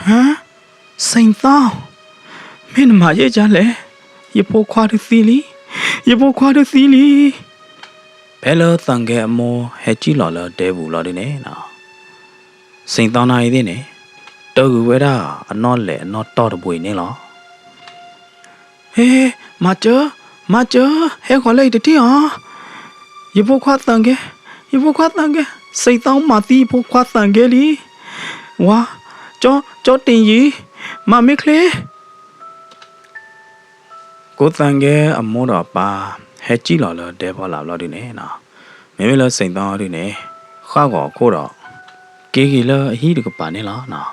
ဟမ်စိန်သောင်းမင်းမရဲ့ကြလဲရဖို့ခွားသီလီဘယ်လိုတန်ကဲအမောဟဲကြည့်လော်လတဲဘူးလော်ဒီနေနော်စိန်သောင်းနိုင်သေးနေတော့ဝဲတာအနော်လေအနော်တော့တပွေနေလောဟေးမချာဟဲခေါ်လိုက်တတိဟာရဖို့ခွားတန်ကဲစိတ်တောင်းမတီးဖို့ခွားတန်ကဲလီဝါကြောတင်ကြီးမမေကလေကိုတန်ကဲအမောတော့ပါဟဲကြည့်လော်လတဲပေါ်လာလို့ဒီနေနော်မမေလစိတ်တောင်းဒီနေခါကောခိုးတော့ကေလအဟိတကပါနေလားနော်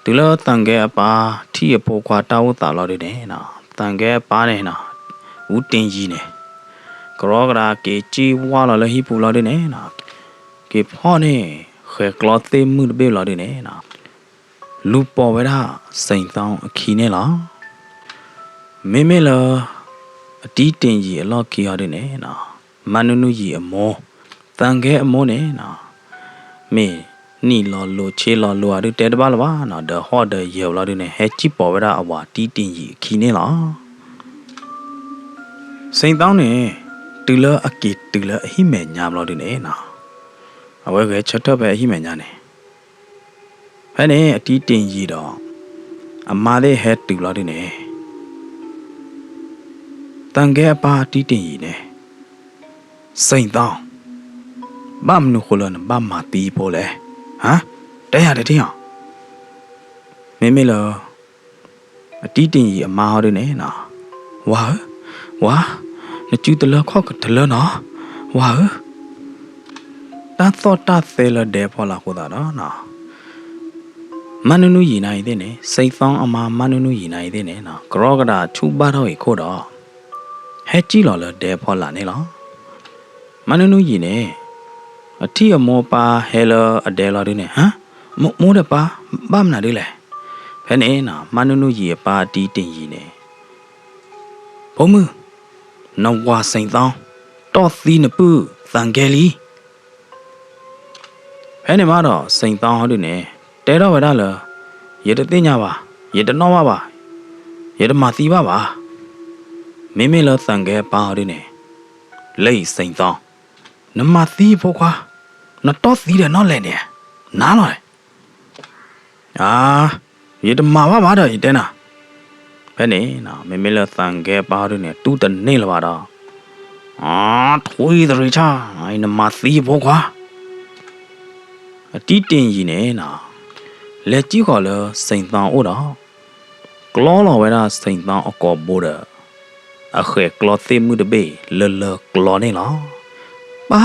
ဒီလတန်ကဲအပါထီရဖို့ခွားတောက်တာလို့ဒီနေနော်တန်ကဲပါနေနော်ဦးတင်ကြီးနေကရောကရာကေချီဝါလာလဟိပူလာတဲ့နေနာကေဖောနေခေကလောတေမှုဘေလာတဲ့နေနာလူပေါ်ဝဲတာစိန်တောင်းအခီနေလားမေလာအတီးတင်ကြီးအလော့ခီရတဲ့နေနာမနုနုကြီးအမောတန်ခဲအမောနေနာမေနီလော်လိုချေလော်လိုရတဲ့တပါလပါနာဒဟော့ဒရေလာတဲ့နေဟဲချီပေါ်ဝဲတာအဝါတီးတင်ကြီးအခီနေလားစိန်တောင်းနေတူလအကီတူလအဟိမဲညာမလို့ဒီနေနော်အဝဲကချက်တော့ပဲအဟိမဲညာနေဖဲနေအတီးတင်ကြီးတော့အမားလေးဟဲတူလို့ဒီနေတန်ကဲပါတီးတင်ကြီးနေစိန်တောင်းဘာမနုခလနဘာမတီးပိုလေဟမ်တဲ့ရတယ်တင်းအောင်မေလောအတီးတင်ကြီးအမားဟောဒီနေနော်ဝါနကျူတလခောက်ကတလနော်ဝါတာသောတာသေးလတဲ့ဖော်လာခိုးတာနော်မနုနုရီနိုင်တဲ့နေစိတ်သောင်းအမာမနုနုရီနိုင်တဲ့နေနော်ဂရောကတာချူပါတော့ရေခိုးတော့ဟဲကြည့်လော်လတဲ့ဖော်လာနေလောမနုနုရီနေအထီအမောပါဟဲလအဒဲလော်ဒီနေဟမ်မိုးတဲ့ပါဘာမနာလေးလဲဖဲနေနော်မနုနုရီပါတီးတင်ရီနေဘုံမူနဝါစိန်သောင်းတော့သီးနပူတန်ကဲလီဖဲနေမတော့စိန်သောင်းဟောဒီနေတဲတော့ဝရလရေတသိညာပါရေတနောပါရေတမသီပါမေလတန်ကဲပါဟောဒီနေလိတ်စိန်သောင်းနမသီဖို့ခွာနတော့သီးတယ်နော်လဲနေနားလို့ရေတမပါတော့ရေတဲနာဖဲနေနော်မေလတန်ကဲပါရနေတူတနေလပါတော့ထွေးတရချာအိုင်နမသီဘောကွာအတီးတင်ကြီးနေနော်လက်ကြီးခေါ်လစိန်တောင်အိုတော့ကလောလောဝဲတာစိန်တောင်အကောဘိုးတဲ့အခက်ကလောသိမှုတဘေလကလောနေလားပါ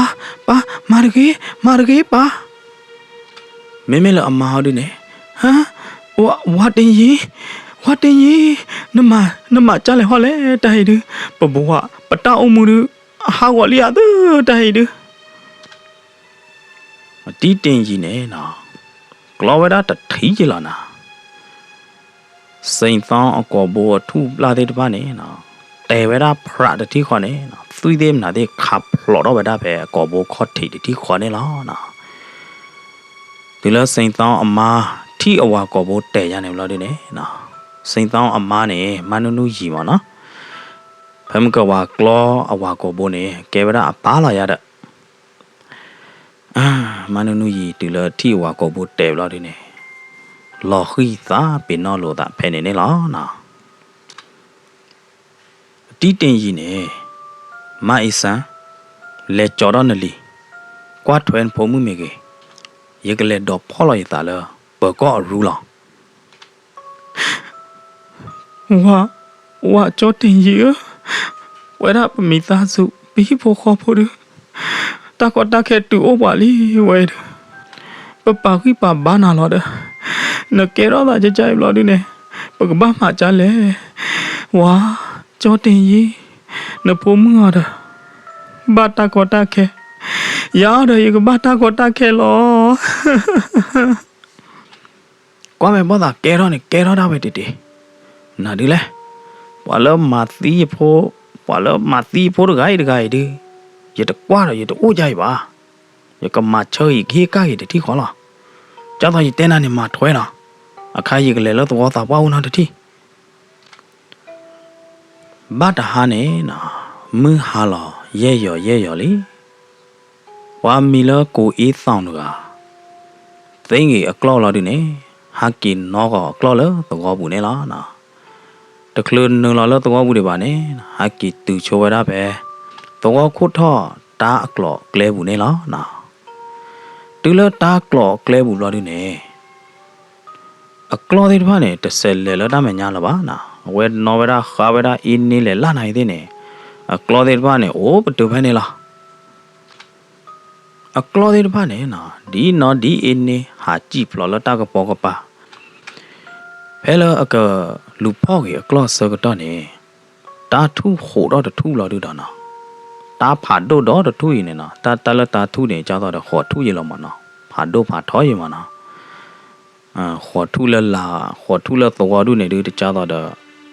မာရကေပါမေလအမဟောဒီနေဟမ်ဝါတင်ကြီးနမကြလဲဟောလဲတိုင်ဒပဘဝပတောက်မှုဟာဝလီယာတိုင်ဒအတီးတင်ကြီးနေနော်ကလောဝဒတထီးကြလာနာစိန်သောင်းအကောဘောထူလာတဲ့တပါနေနော်တဲဝဒဖရတတိခေါ်နေနော်သွေးသေးမနာတဲ့ခပ်လော်တော့ဝဒပဲအကောဘောခေါ်ထီတတိခေါ်နေလားနော်ဒီလိုစိန်သောင်းအမားထီအဝါကောဘောတဲရနေလို့ဒီနေနော်စိန်တောင်းအမားနဲ့မနုနုရီပါနော်ဖမ်ကဝါကလောအဝါကိုဘိုးနဲ့ကဲဗရာအပါလာရတဲ့မနုနုရီတူလတီဝါကိုဘိုးတဲလာဒီနေလော်ခီသာပင်နော်လို့တာဖဲနေနေလားနော်တီတင်ကြီးနေမအီဆန်လေကြော်တော့နလီကွာထွန်းဖုံမှုမေကေရေကလေးတော့ဖော်လိုက်တာလားဘကောရူလောင်ဝါကြောတင်ကြီးဝဲရပမိသားစုပြီးဖို့ခေါ်ဖို့တကောတခဲတူအိုပါလီဝဲပပခိပဘာနာလောဒ nó kẻ đó là chạy lo đi nè bà có bác mà trả lẽ wow cho tiền gì nó phố mưa rồi ba ta có ta khe giá rồi có ba ta có ta khe lo quá mày bắt kẻ đó này kẻ đó đâu vậy đi nào đi lên quả lỡ mà tí phố được gái đi giờ được quá rồi giờ được ô dài bà giờ cầm mà chơi kia cái gì để thi khó lo cho thôi tên này mà thôi nào à khai gì cái lẽ tụi tao bao nó để thi bắt hà này nào mưa hà lo ye yo li qua mi lỡ cố ý xong được à thế nghĩ ở clo lo đi nè hà kín nó có clo lỡ tụi bù nè lo nào được luôn nương lo lỡ tụi bù đi bà nè hà kín từ chỗ về đó về tụi cốt thọ ta clo kle bù nè lo nào từ lỡ ta clo kle bù lo đi nè ở clo thì bà nè từ sel lỡ đã mày nhà là bà nào về nó về đó khá về đó in nè là này thế nè ở clo thì bà nè ô bắt đầu phải nè lo ở clo thì bà nè nào đi nó đi in nè hà chip lo lỡ ta cái bỏ cái bà phải lỡ ở cái lụp bao cái clo sơ cái đó nè ta thu hộ đó được thu lo được đó nào ta phá đô đó được thu gì nè nào ta lỡ ta thu nè cho tao được họ thu gì lo mà nào phá đô phá thói gì mà nào họ thu lỡ tao đu này được cho tao được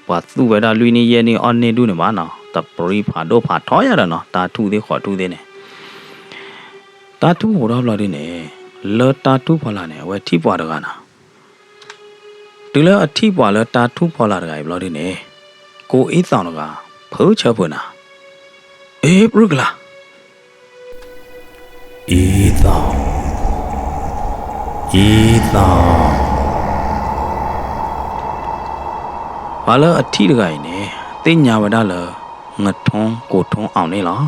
và thu về đó lui ni ye ni on ni đu này mà nào tập rồi phá đô phá thói rồi nào ta thu thế họ thu thế này ta thu hộ đó lo đi nè lỡ ta thu phá là nè vậy thi phá được à nào từ lỡ thi phá lỡ ta thu phá là được cái lo đi nè cô ít sao được à phớ chờ vừa nào ê bực là ít sao phá lỡ thi được cái nè tên nhà về đó lỡ ngật thong cổ thong ảo này lo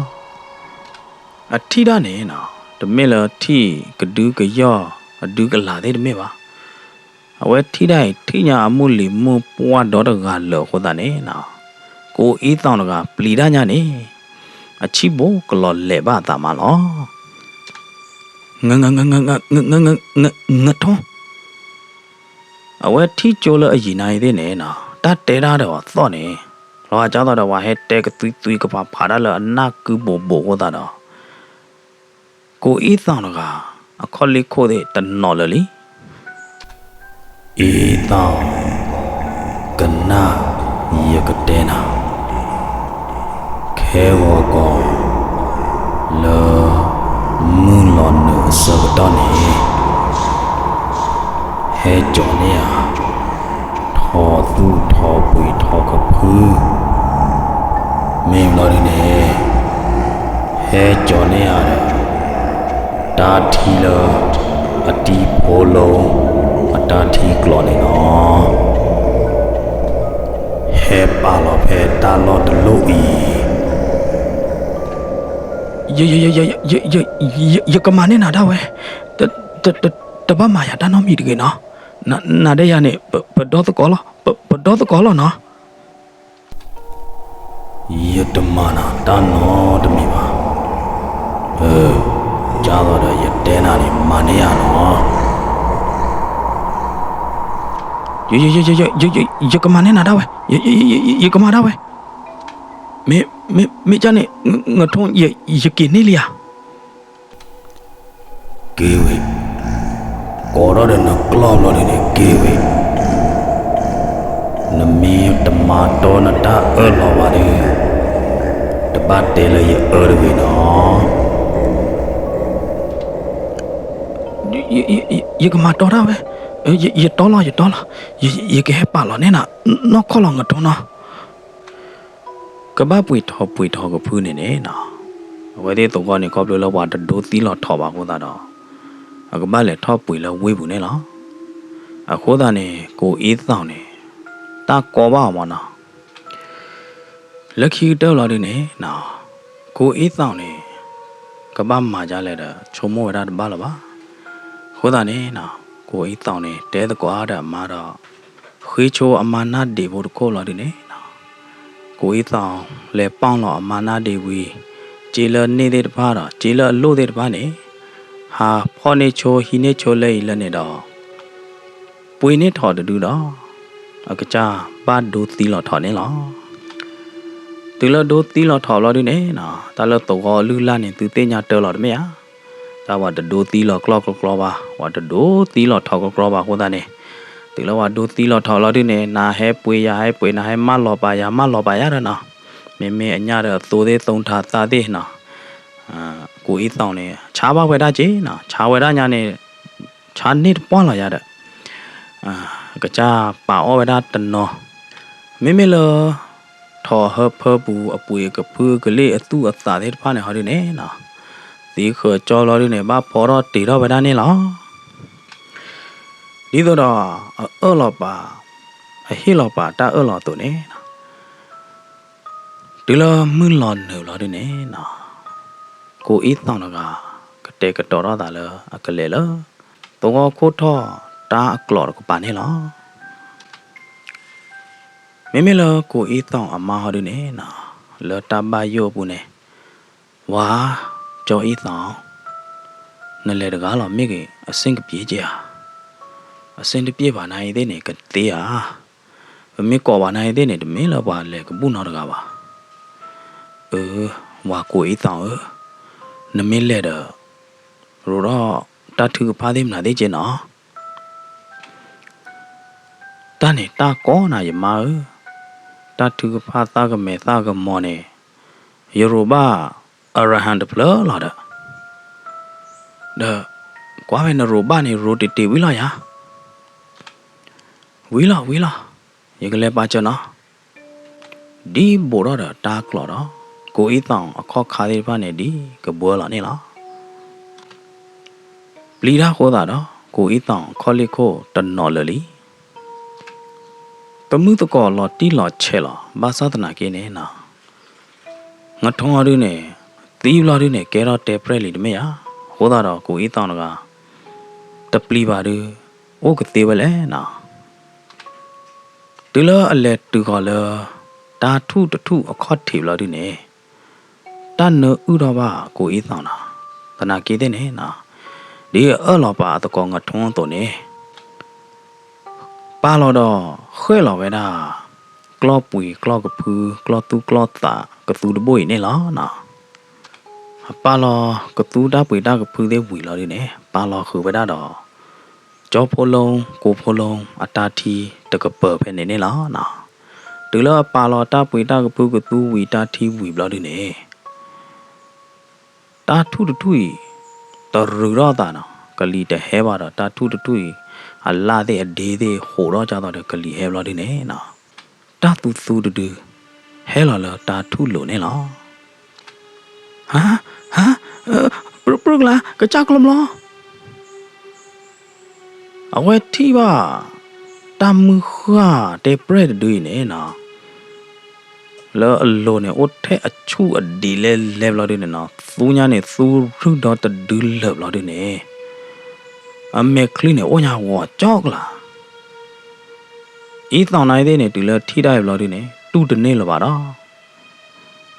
thi đó nè nào tụi mẹ lỡ thi cái đứa cái do đứa cái là thế tụi mẹ ba vậy thi đây thi nhà mua lì mua qua đó được gà lỡ của ta nè nào cô ít tao được gà pli ra nhà nè chỉ bố cái lò lẹ ba ta mà lo ngật thôi vậy thi chỗ lỡ gì này thế nè nào ta té ra được sao nè lo cho tao đượcว่า hết té cái tui cái phá ra lỡ na cứ bộ của ta đó cô ít tao được gà khó lý khô thế tận nọ lỡ lý ít tao cần na ye cái tên nào khe vô con lỡ mưa lon nữa sơ cái đó này hết chỗ này à thọ tu thọ bụi thọ khập hư mềm lo đi nè hết chỗ này à ta thi lơ a ti polo a ta thi clo này nó hết ba lo hết ta lo de lo giờ cái màn này nào đâu vậy ta ba mà ta nó bị cái nó na đây ya này bật đó tôi có lo nó giờ tầm mà nào ta nó tầm gì mà cha đó là giờ tên nào thì mà này à nó giờ cái màn này nào đâu vậy giờ cái màn đâu vậy mẹ cha này ngật thong giờ kiến này liền kêu vậy có đó là nó lo này kêu vậy nó mi tầm mà to nó ta ở lo vào đi tập ba tê là giờ ở được nó giờ cái mà to đó vậy giờ to lo giờ cái hết bà lo nè nó khó lòng ngật thong nó cái ba bụi thọ cái phun này nè nào vậy thì tụi con này có được là vào đôi tí lọt thọ vào của ta đó cái ba lại thọ bụi là quê bụi này đó của ta này cô ít tao này ta có bao mà nào lúc khi đâu là đi nè nào cô ít tao này cái ba mà ra lại là cho mua ra ba là ba của ta này nào cô ít tao này để tao có ada mà đó khi cho amana để vô cô là đi nè cô ít tao lẽ bao lo amana để vì chỉ là nề để ba đó chỉ là lô để ba này ha phone cho hi ne cho lấy là này đó ပွေနေထော်တူတော့အကကြပါဒိုတီလော်ထော်နေလောတူလော်ဒိုတီလော်ထော်လော်ဒီနေနော်တာလော်တော့လူလာနေသူတင်ညာတော်လော်တမေယာဒါဝဒိုတီလော်ကလော့ကလောပါဝဒဒိုတီလော်ထော်ကလောပါဟိုတာနေတူလော်ဝဒိုတီလော်ထော်လော်ဒီနေနာဟဲပွေရဟဲပွေနာဟဲမလော်ပါရမလော်ပါရရနော်မေမေအညာတော့သိုးသေးသုံးထားသာသေးနော်ကိုအေးတောင်းနေချားပါဝဲတာကြီးနော်ချားဝဲတာညာနေချားနေပွားလာရတဲ့ကကြပါဩဝဲတာတနော်မေမေလောထော်ဟဖပူအပွေကဖူးကလေးအတူအသာသေးဖားနေဟောဒီနေနော်ဒီခေကြောလော်ဒီနေဘာဖော်တော့တီတော့ဝဲတာနေလောဒီတော့အော်လောပါအဟီလောပါတာအော်လောတူနေဒီလိုမွန်းလော်နေလော်ဒီနေနော်ကိုအေးတောင်းတော့ကတဲ့ကတော်တော့တာလေအကလေးလောတော့ခိုးထောတာအကလော်ကပါနေလောမေမေလောကိုအေးတောင်းအမဟောဒီနေနော်လောတဘယောဘူးနေဝါကြောအေးတောင်းနလေတကားလောမိကအစင်ကပြေးကြအစင်တပြေးပါနိုင်သေးနေကသေးอ่ะမေကောပါနိုင်သေးနေတမင်းလောပါလေကပူနော်တကားပါဝါကိုအေးတောင်းနမင်းလက်တော့ရိုတော့တထူဖားသေးမလားသေးကျင်နော်တန်းနေတာကောနာရမတထူဖားသားကမဲသားကမောနေယရိုဘာအရဟန်တဖလာလာတဲ့ကွာပဲနရိုဘာနေရိုတီတီဝီလာရဝီလာရေကလေးပါချနော်ဒီဘောရတာကလောတော့ကိုအေးတောင်အခေါ်ခါသေးဖာနေဒီကဘောလာနေလားပလီရာခေါ်တာတော့ကိုအေးတောင်ခေါ်လိခိုတနော်လလီတမှုတကောလော်တီလော်ချဲလော်ဘာသာတနာကင်းနေနော်ငါထုံးရင်းနဲ့သီးလာရင်းနဲ့ကဲတော့တဲပရက်လီတမေယာဟိုတာတော့ကိုအေးတောင်ကတပလီပါတူအိုကသေးပဲလဲနော်ဒီလောအလက်တူခေါ်လောတာထုတထုအခေါ်ထေလာရင်းနဲ့တန်နဥတော်ပါကိုအေးတောင်လားတနာကင်းတဲ့နေနော်ဒီအော်လောပါတကောငါထုံးတော့နေပါလောတော့ခွဲလောပဲတာကလော့ပွေကလော့ကဖူးကလော့တူကလော့တာကတူတဘွေနေလားနော်ပါလောကတူတာပွေတာကဖူးသေးဝီလောဒီနေပါလောခုပဲတာတော့ကြောဖိုလုံးကိုဖိုလုံးအတာတီတကပပဲနေလားနော်ဒီလောပါလောတာပွေတာကဖူးကတူဝီတာတီဝီလောဒီနေတာထုတထုတော်ရရတာနော်ကလီတဟဲပါတော့တာထုတထုအလာတဲ့အဒေးသေးဟိုတော့ကြတော့ကလီဟဲဘလော်ဒီနေနော်တာတူသူတူဟဲလာလာတာထုလို့နေလားပရလာကချကလမလားအဝဲတီပါတမခါတေပရက်ဒွေနေနော်လောအလိုနေအိုထဲအချူအဒီလဲဘလော်ဒီနေနော်သူညာနေသူရူတော့တဒူလဘလော်ဒီနေအမေကလင်းနေအိုညာဝါကြောက်လားဤတောင်နိုင်သေးနေတူလဲထိတိုက်ဘလော်ဒီနေတူတနေလပါတော့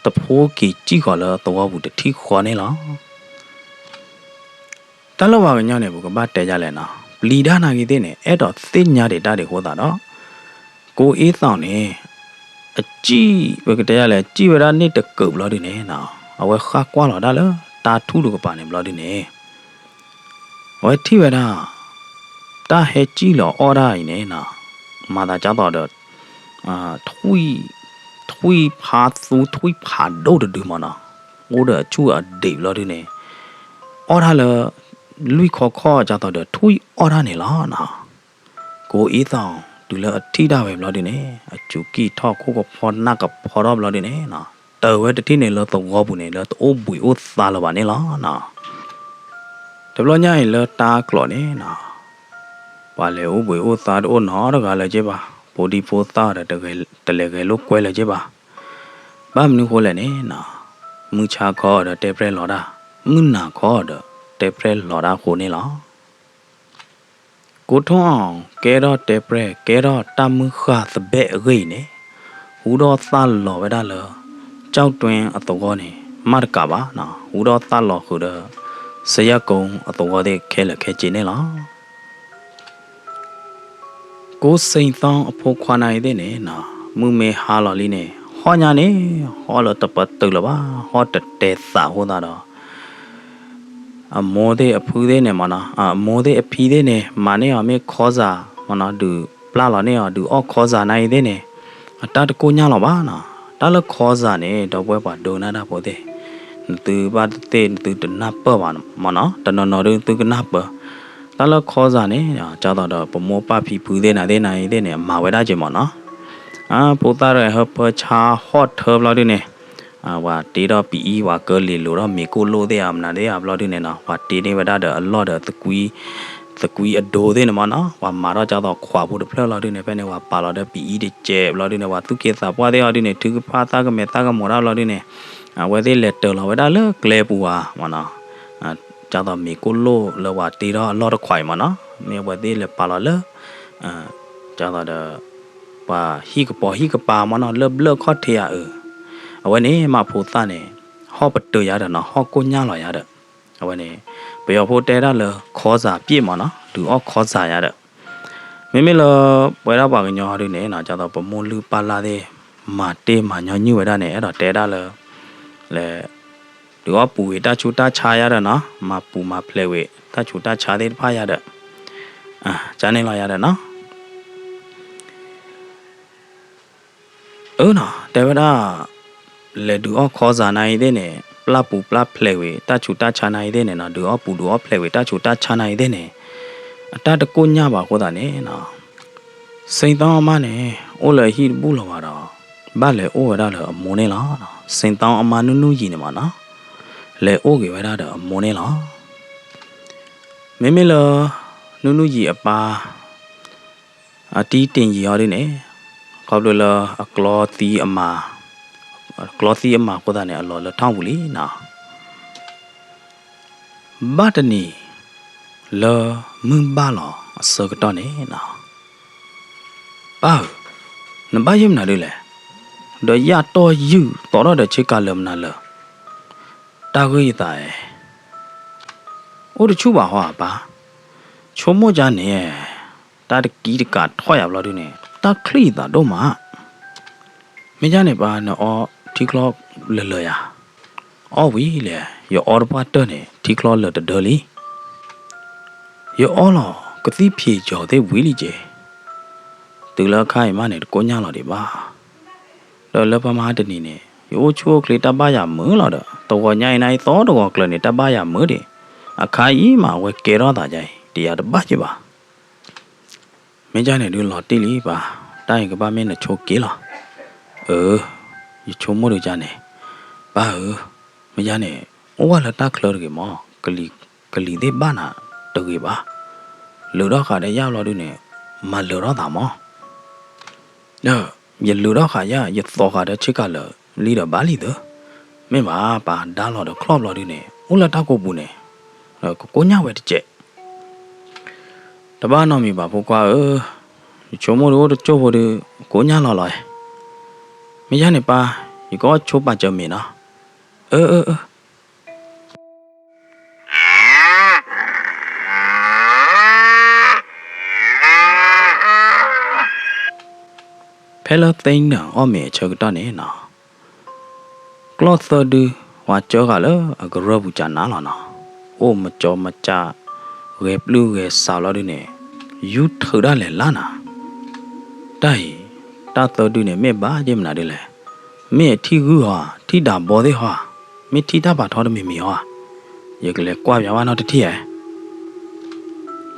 တဖိုးကြီးကြည့်ခေါ်လာတော့ဘူးတထိခေါ်နေလားတလောပါကညနေဘူးကပတ်တဲကြလဲနော်ပလီဒါနာကြီးသေးနေအဲ့တော့သိညာတွေတားတွေဟောတာတော့ကိုအေးတောင်နေအကြည့်ဘကတဲရလဲကြည့်ဝရနစ်တကုတ်ဘလော်ဒီနေနော်အဝဲခါကွာလာတာလားတာထူးလို့ကပါနေဘလော်ဒီနေဝဲထိဝဲတာတာဟဲကြည့်လောအော်ဒါရင်နေနော်မာတာကြောက်တော့ထွီဖာသူထွီဖာဒိုတူမနော်ဟိုတော့ချူအဒေဘလော်ဒီနေအော်ဒါလဲလူခေါ်ကြတော့ထွီအော်ဒါနေလားနော်ကိုအေးတောင်ဒူလဲအထိတာပဲဘလော်ဒီနေအချူကီထောက်ခိုးကဖော်နာကဖော်တော့ဘလော်ဒီနေနော်တော်ဝဲတတိနေလို့တော့ဘူးနေလို့အိုးဘူးအိုးသားလောပါနေလားနော်တဘလို့ညရင်လောတာကလောနေနော်ပါလေအိုးဘူးအိုးသားအိုးနော်တကလည်းကြပါပိုဒီပိုသားတကယ်တလေကလို့ကွဲလည်းကြပါဘာမနုခိုးလဲနေနော်မူချာခေါ်တော့တေပရဲလော်တာမွနာခေါ်တော့တေပရဲလော်တာခိုးနေလားကိုထုံးအောင်ကဲတော့တေပရဲကဲတော့တမခါသဘဲရိနေဟူတော့သလော်ဝဲတာလောကြောက်တွင်အတော်နေမတ်ကပါနော်ဟူတော့သလော်ခုတော့ဆရာကုံအတော်တဲ့ခဲလက်ခဲကျင်းနေလား ကိုစိန်သောအဖို့ခွာနိုင်တဲ့နဲ့နော်မူမေဟာလော်လေးနဲ့ဟောညာနေဟောလော်တပတ်တူလပါဟောတတဲစာဟောတာတော့အမောတဲ့အဖူးတဲ့နဲ့မနော်အမောတဲ့အဖီးတဲ့နဲ့မနဲ့အမေခေါ်စာမနော်ဒူပလာလော်နဲ့ဒူအော့ခေါ်စာနိုင်တဲ့နဲ့အတတကိုညာလောပါနော်တလခေါ်စာနဲ့တော့ပွဲပါဒိုနာတာပိုတဲ့သူပါတဲ့သူတနပ်ပါမနော်တနော်နော်သူကနပ်ပါတလခေါ်စာနဲ့ကြောတော့ပမောပဖီဖူးတဲ့နာတဲ့နိုင်တဲ့နဲ့မာဝဲတာချင်မနော်ပိုတာရဟပချာဟော့ထဘလာတဲ့နဲ့ဝါတေတော့ပီအီဝါကလေးလိုတော့မေကိုလိုတဲ့အမနာတဲ့ဘလာတဲ့နဲ့နော်ဝါတေနေဝဒတဲ့အလော့တဲ့တကွီအဒိုတဲ့နမနော်ဝါမာတော့ကြတော့ခွာဖို့တဖလောက်တဲ့နဲ့ပဲနဲ့ဝါပါလာတဲ့ပီအီတဲ့ကျဲဘလာတဲ့နဲ့ဝါသူကေသာပွားတဲ့အော်တဲ့နဲ့သူဖာသားကမေသားကမော်ရဘလာတဲ့နဲ့ဝဲတဲ့လက်တော်လာဝဒလကလဲပူဝါမနော်ကြတော့မေကိုလိုလောဝါတေတော့အလော့တော့ခွိုင်မနော်မေဝဲတဲ့လက်ပါလာလကြတော့ว่าฮีกปอฮีกปามเนาะเลิกข้อเทียเอาวันนี้มาพูดตาเนี่ยฮอปเตยาดเนาะฮอกุญญาลอยาดเอาวันนี้ไปเอาพูดแต่ละเลยขอสาปีมาเนาะดูออกขอสายาดไม่เลยไปรับปากยอด้วยเนี่ยนะจะต้องประมูลลือปลาเดมาเตมาย้อนยื้อได้เนี่ยเราแต่ได้เลยแล้วดูว่าปู่ตาชูตาชายาดเนาะมาปู่มาเพลเวตาชูตาชาเดพายาดจานนี้ลอยาดเนาะနော်แต่ว่าလေဒူအော့ခေါ်စာနိုင်တဲ့နဲ့ပလပူပလဖလေဝေတချူတချာနိုင်တဲ့နဲ့နော်ဒူအော့ပူဒူအော့ဖလေဝေတချူတချာနိုင်တဲ့နဲ့အတတကိုညပါခေါ်တာနဲ့နော်စိန်တောင်းအမနဲ့အိုလေဟီဘူးလောပါတော့ဘာလေအိုဝရတော့အမုန်းနေလားနော်စိန်တောင်းအမနုနုကြီးနေမှာနော်လေအိုကေဝရတော့အမုန်းနေလားမေလောနုနုကြီးအပါအတီးတင်ကြီးရတဲ့နဲ့ခေါပလလာကလောတီအမာကိုတာနဲ့အလော်လထောင်းဘူးလीနော်ဘာတနီလာမင်းဘာလောအစကတော့နေနော်ပါနဘာယမ်နာလေဒရတော်ယူတော်တဲ့ချက်ကလမနာလတာခွေးတာရဲ့အိုတချူပါဟောပါချုံမကြနေတာတကီတကထွားရဘလို့နေတာခရီတာတော့မှာမင်းကြနေပါနော်ဒီကလောလေရအော်ဝီလေယောအော်ပတ်တနေဒီကလောလေတဒလီယောအော်လောကတိဖြေကြော်တဲ့ဝီလီကျဲတူလခိုင်မနဲ့ကိုညာလော်ဒီပါတော့လပမာတနေနေယောချိုကလေးတပရမလော်တော့ညိုင်နိုင်သောတော့ကလနေတပရမတဲ့အခါကြီးမှာဝဲကေရောတာကြိုင်တရားတပတ်ကြပါမင်းကြနေတို့လော်တိလီပါတိုင်းကပါမင်းနဲ့ချိုကေလောဒီချုံမို့လို့ကြနေဘာမကြနေဟိုကလည်းတက်ခလို့ကေမောကလီတဲ့ဘာနာတူကေပါလူတော့ခါတဲ့ရောက်လို့တို့နေမလူတော့တာမောနော်ရလူတော့ခါရသောခါတဲ့ချစ်ကလည်းလီတော့ဘာလီတော့မင်းပါဒါလို့တော့ခလော့လို့တို့နေဟိုလည်းတက်ကိုပူနေကိုညဝဲတကျက်တဘာနော်မိပါဘကွာချုံမို့လို့ကျိုးဖို့ကိုညလော်လာမရနေပါဒီကောချိုးပါကြမင်းနော်ဖဲလာသိန်းနော်အမေချေကတော့နေနော်ကလော့သဒူဝါကြောကလည်းအကရဘူးချာနာလောနော်အိုမကြောမချဝဲပလူဝဲဆော်လို့ဒီနေယူထရလဲလာနာတိုင်တာတော်ဒူနေမေဘာကြမနာတယ်လေမေထီကူဟာထီတာဘောသေးဟာမေထီတာပါထောတယ်မေဟာရေကလေးကွာပြဝါတော့တတိယ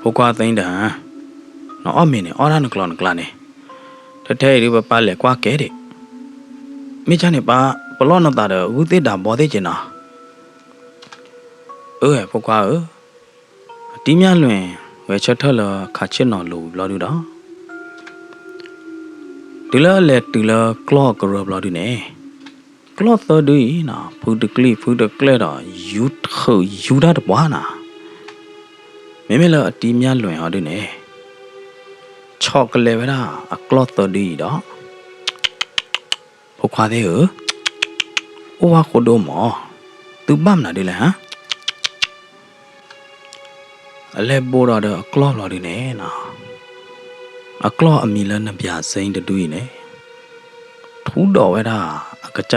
ဘုကွာသိန်းတန်နော်အမင်းနေအော်ရနကလောနကလာနေတထဲရီပါလေကွာကဲတဲ့မေချနေပါဘလောနတာတော့ဦးသေးတာဘောသေးကျင်တော့ဘုကွာတီးမြလွင်ဝဲချက်ထလခါချစ်နော်လို့လော်လို့တော့ဒီလာလက်တူလာကလော့ကရဘလာဒီနေကလော့သဒူနာဖူဒကလီတော့ယူဒါတပွားနာမေလာအတီးမြလွင်ဟောဒီနေချောကလေဝရာအကလော့သဒူတော့ဘုခွာသေးအိုဝါခိုဒိုမောသူဘမ်နာဒီလေဟမ်အလဲဘောတော့ကလော့လော်ဒီနေနာ အကလော့အမီလနဲ့ပြစိန်တူနေထူးတော်ဝဲတာအကကြ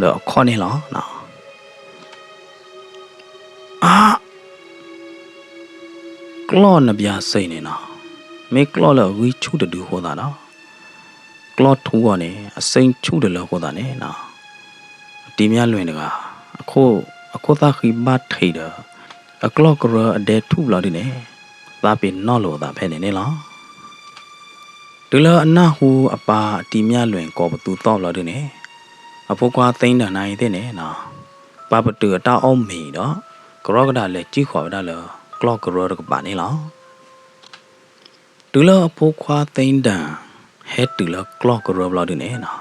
လောခေါ်နေလောနော်အာကလော့နပြစိန်နေနော်မေကလော့လောဝီချူတူဟောတာနော်ကလော့ထူးကနေအစိန်ချူတယ်လောဟောတာနေနော်တီမြလွင်တကအခုသားခိဘတ်ထိတယ်အကလော့ကရအဒဲထူလာဒီနေသာပင်နော်လို့သာဖဲနေနေလားဒီလအနာဟူအပါတီမြလွင်ကောပတူတော့လာဒီနေအဖိုးကွာသိန်းတန်နိုင်တဲ့နေနော်ပပတူတောက်အောင်မီတော့ကရောကဒါလေကြီးခေါ်တာလေကလော့ကရကပါနေလားဒီလအဖိုးကွာသိန်းတန်ဟဲတူလကလော့ကရဘလာဒီနေနော်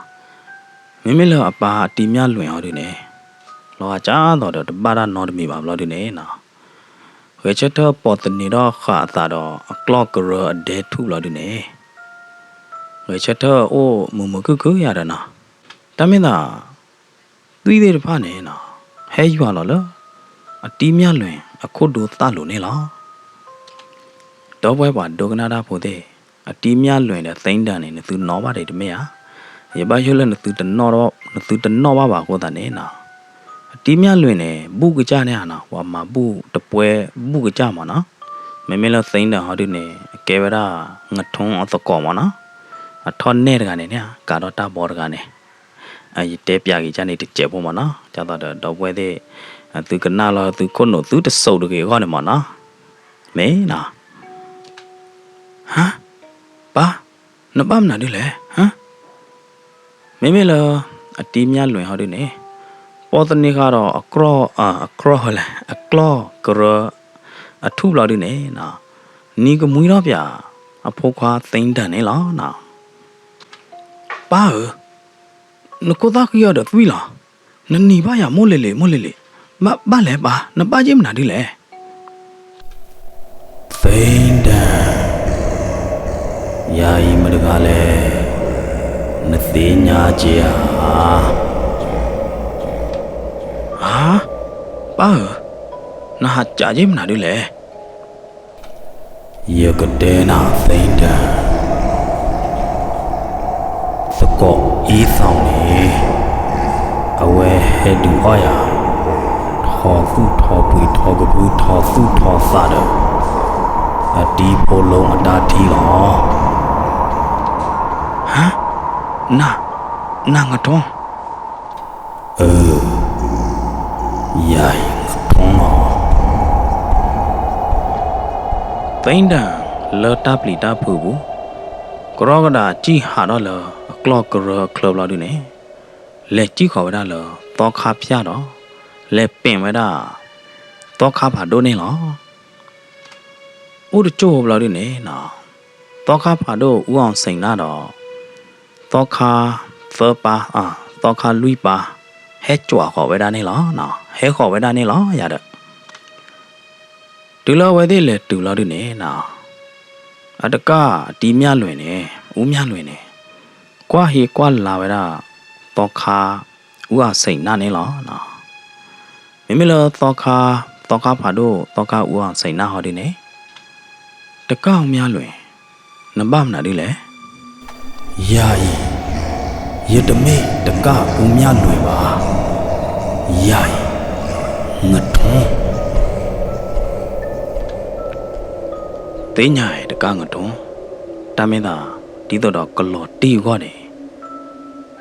မမေလအပါတီမြလွင်ဟောဒီနေလောအချာတော့တပါရနော်တမီပါဘလာဒီနေနော်ဝေချက်တော့ပေါ်တနေတော့ခါတာတော့အကလော့ကရအဒဲထူလာဒီနေဝေချက်တော့အိုးမကုရတာနော်တမင်းသာသွီးသေးတဖာနေနော်ဟဲယူလာလောအတီးမြလွင်အခုတို့တလို့နေလားတော့ပွဲပါဒုကနာတာဖို့တဲ့အတီးမြလွင်တဲ့သိန်းတန်နေသူနော်ပါတယ်တမေဟာရပါရွလည်းသူတနော်ပါကိုတာနေနော်တီးမြလွင်နေဘူးကကြနေဟာနော်ဟွာမှာဘူးတပွဲဘူးကကြမှာနော်မလသိန်းတန်ဟောဒီနေကဲဝရငထုံးအတကောမှာနော်အထော်နဲ့တကနေညာကတော့တာဘောတကနေအဲတဲပြကြီးကြနေတကျဲပေါ်မှာနော်ကြတော့ပွဲတဲ့သူကနာလာသူခုနသူတဆုပ်တကေခေါနေမှာနော်မဲနော်ဟမ်ပါနပမနာဒီလေဟမ်မလအတီးမြလွင်ဟောဒီနေပေါ်တနေကတော့အကလောဟလဲအကလောကရအထုလာဒီနေနော်နီကမွေးတော့ဗျာအဖိုးခွာသိန်းတန်နေလားနော်ပါနကိုသားခရတော့သွီးလားနနီပါရမို့လေမပါလဲပါနပါချင်းမနာဒီလေသိန်းတန်ယာယီမတကလည်းနသေးညာကြီးပါနာကြာကြီးမနာဒီလေယကတဲ့နာသိန်းတန်စကောဤဆောင်နေအဝဲဟဲတူအော်ယာထောစုထောပွေထောကဘူးထောစုထောစားတော့အတီးပိုလုံးအတားထီလောဟမ်နာငါတော့ယာယီငါတော့သိန်းတန်လော်တာပလီတာဖူဘူးကရောကဒါကြည်ဟာတော့လောကလော့ကရကလပ်လာဒီနေလက်ကြည့်ခေါ်ဝဒါလောတော့ခါဖျားတော့လက်ပင်ဝဒါတော့ခါဖာဒိုနေလောဦးချိုးဘလာဒီနေနော်တော့ခါဖာဒိုဦးအောင်စိန်လာတော့တော့ခါဖပါတော့ခါလွီပါဟဲကြွာခေါ်ဝဒါနေလောနော်ဟဲခေါ်ဝဒါနေလောရတဲ့တူလောဝဲသေးလေတူလောဒီနေနော်အတကတီမြလွင်နေဦးမြလွင်နေကွာဟီကွာလာဝဲတာတော့ခါဦးအစိန်နာနေလောနော်မလတော့ခါဖာတို့တော့ခါဦးအောင်စိန်နာဟောဒီနေတကောက်မြလွင်နဘမနာဒီလေယာယီရတမေတကဦးမြလွင်ပါယာယီငထုံးသိညာရတကငထုံးတမင်းသာဒီတော့ကလော်တီခေါ်နေ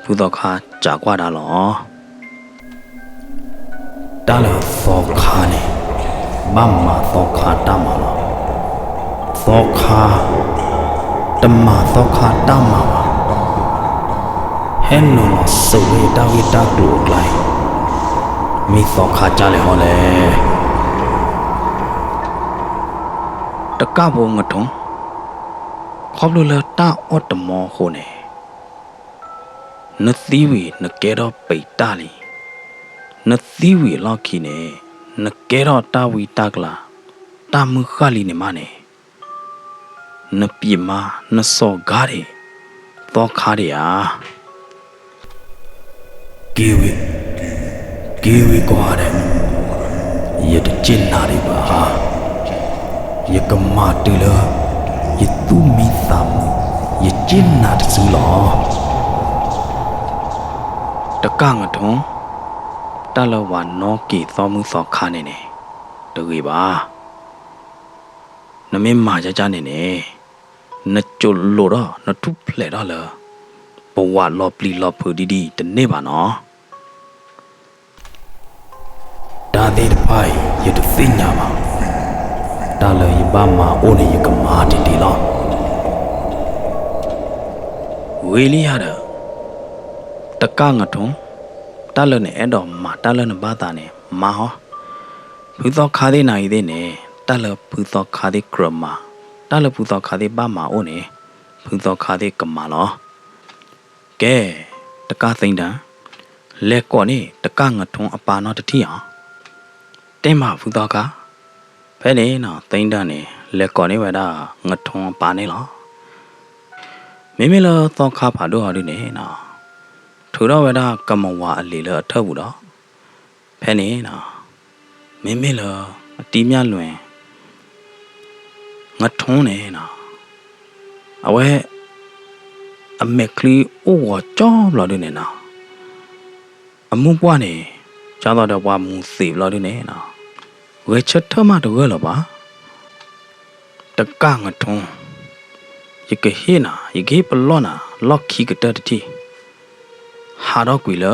ဘုတော့ခါကြာကွာတာလောတာလာသောခါနေမမသောခါတမလောသောခါတမသောခါတမဟဲနိုစဝေတာဝိတာတူကလိုက်မိသောခါကြလေဟောလေတကဘုံငထုံးခေါပလူလာတာအော်တမောခိုနေနသီဝီနကဲတော့ပိတ်တာလီနသီဝီလောက်ခီနေနကဲတော့တာဝီတာကလာတာမခါလီနေမနေနပြေမနစောကားရီတော့ခါရီယာကီဝီကွာတယ်ရတကျင်နာရီပါယကမတူလ ye tu mi tam ye chin na de su lo ta ka nga thon ta lo wa no ki tho mu so kha ne ne de ge ba na me ma ja ne ne na chu lo da na tu ple da la bo wa lo pli lo phu di di de ne ba no da de pai ye de fin nya ba da le yi ba ma o ne ye ka ma di di lo we li ya da ta ka nga thon ta le ne e do ma ta le ne ba ta ne ma ho phu so kha de na yi de ne ta le phu so kha de grama ta le phu so kha de ba ma o ne phu so kha de ka ma lo ke ta ka sain da le ko ni ta ka nga thon a pa no ta thi ha tin ma phu so ka phe ne no sain da ne le ko ni wa da nga thon pa ne lo me me lo so kha pha do ha de ne noထူတော့ဝဒကမဝါအလေလအထက်ဘူးတော့ဖဲနေနော်မင်းမင်းလအတီးမြလွင်ငါထုံးနေနော်အဝဲအမက်ကလီအိုဝကြောလာတယ်နော်အမှုပွားနေကျတော့တော့ဘွားမူစီလာတယ်နော်ဝဲချက်ထမတော့လပါတကငါထုံးရကဟေနာရကေပလောနာလောက်ခီကတတီဟာတော့ကွေလ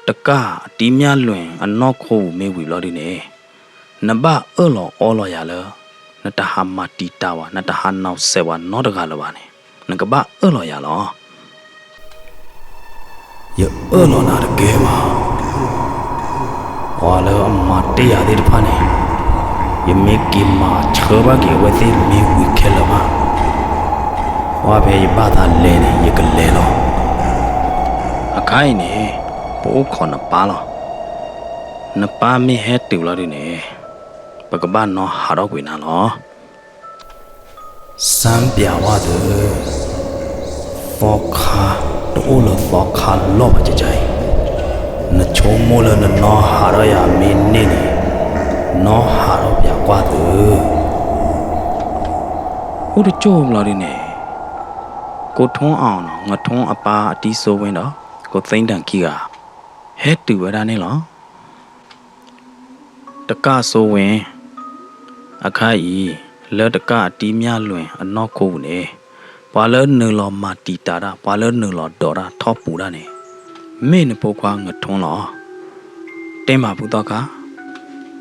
တကတီးမြလွင်အနောက်ခိုးမေဝီလော်ဒီနေနဘအော်လောအော်လော်ရလနတဟာမတီတာဝနတဟာနောက်ဆေဝနောတကလပါနေနကဘအော်လော်ရလောယအော်လော်နာတကဲမှာဝါလောအမတေးရတဲ့ဖာနေယမေကီမာချောဘကေဝသိမေဝီခဲလပါဝါဘေဘာသာလဲနေယကလဲလောအခိုင်နေပိုးခေါ်နပါလောနပါမီဟဲတူလာဒီနေပကဘာနောဟာတော့ကွေနာလောစံပြဝါဒဖောခါတိုးလဖောခါလောပါကြကြိုင်နချုံမိုးလနနောဟာရရမင်းနေနေနောဟာတော့ပြကွာသူဟိုတကြုံလာဒီနေကိုထွန်းအောင်နော်ငါထွန်းအပါအတီးဆိုးဝင်တော့ကိုသိမ့်တန်ခီကဟဲတူဝရနေလောတကဆိုဝင်အခါဤလက်တကအတီးမြလွင်အနောက်ကိုနေဘာလဲနလောမာတီတာတာဘာလဲနလောဒေါ်တာထောပူတာနေမင်းပုတ်ခွာငထွန်းလောတင်းပါဘူးတော့က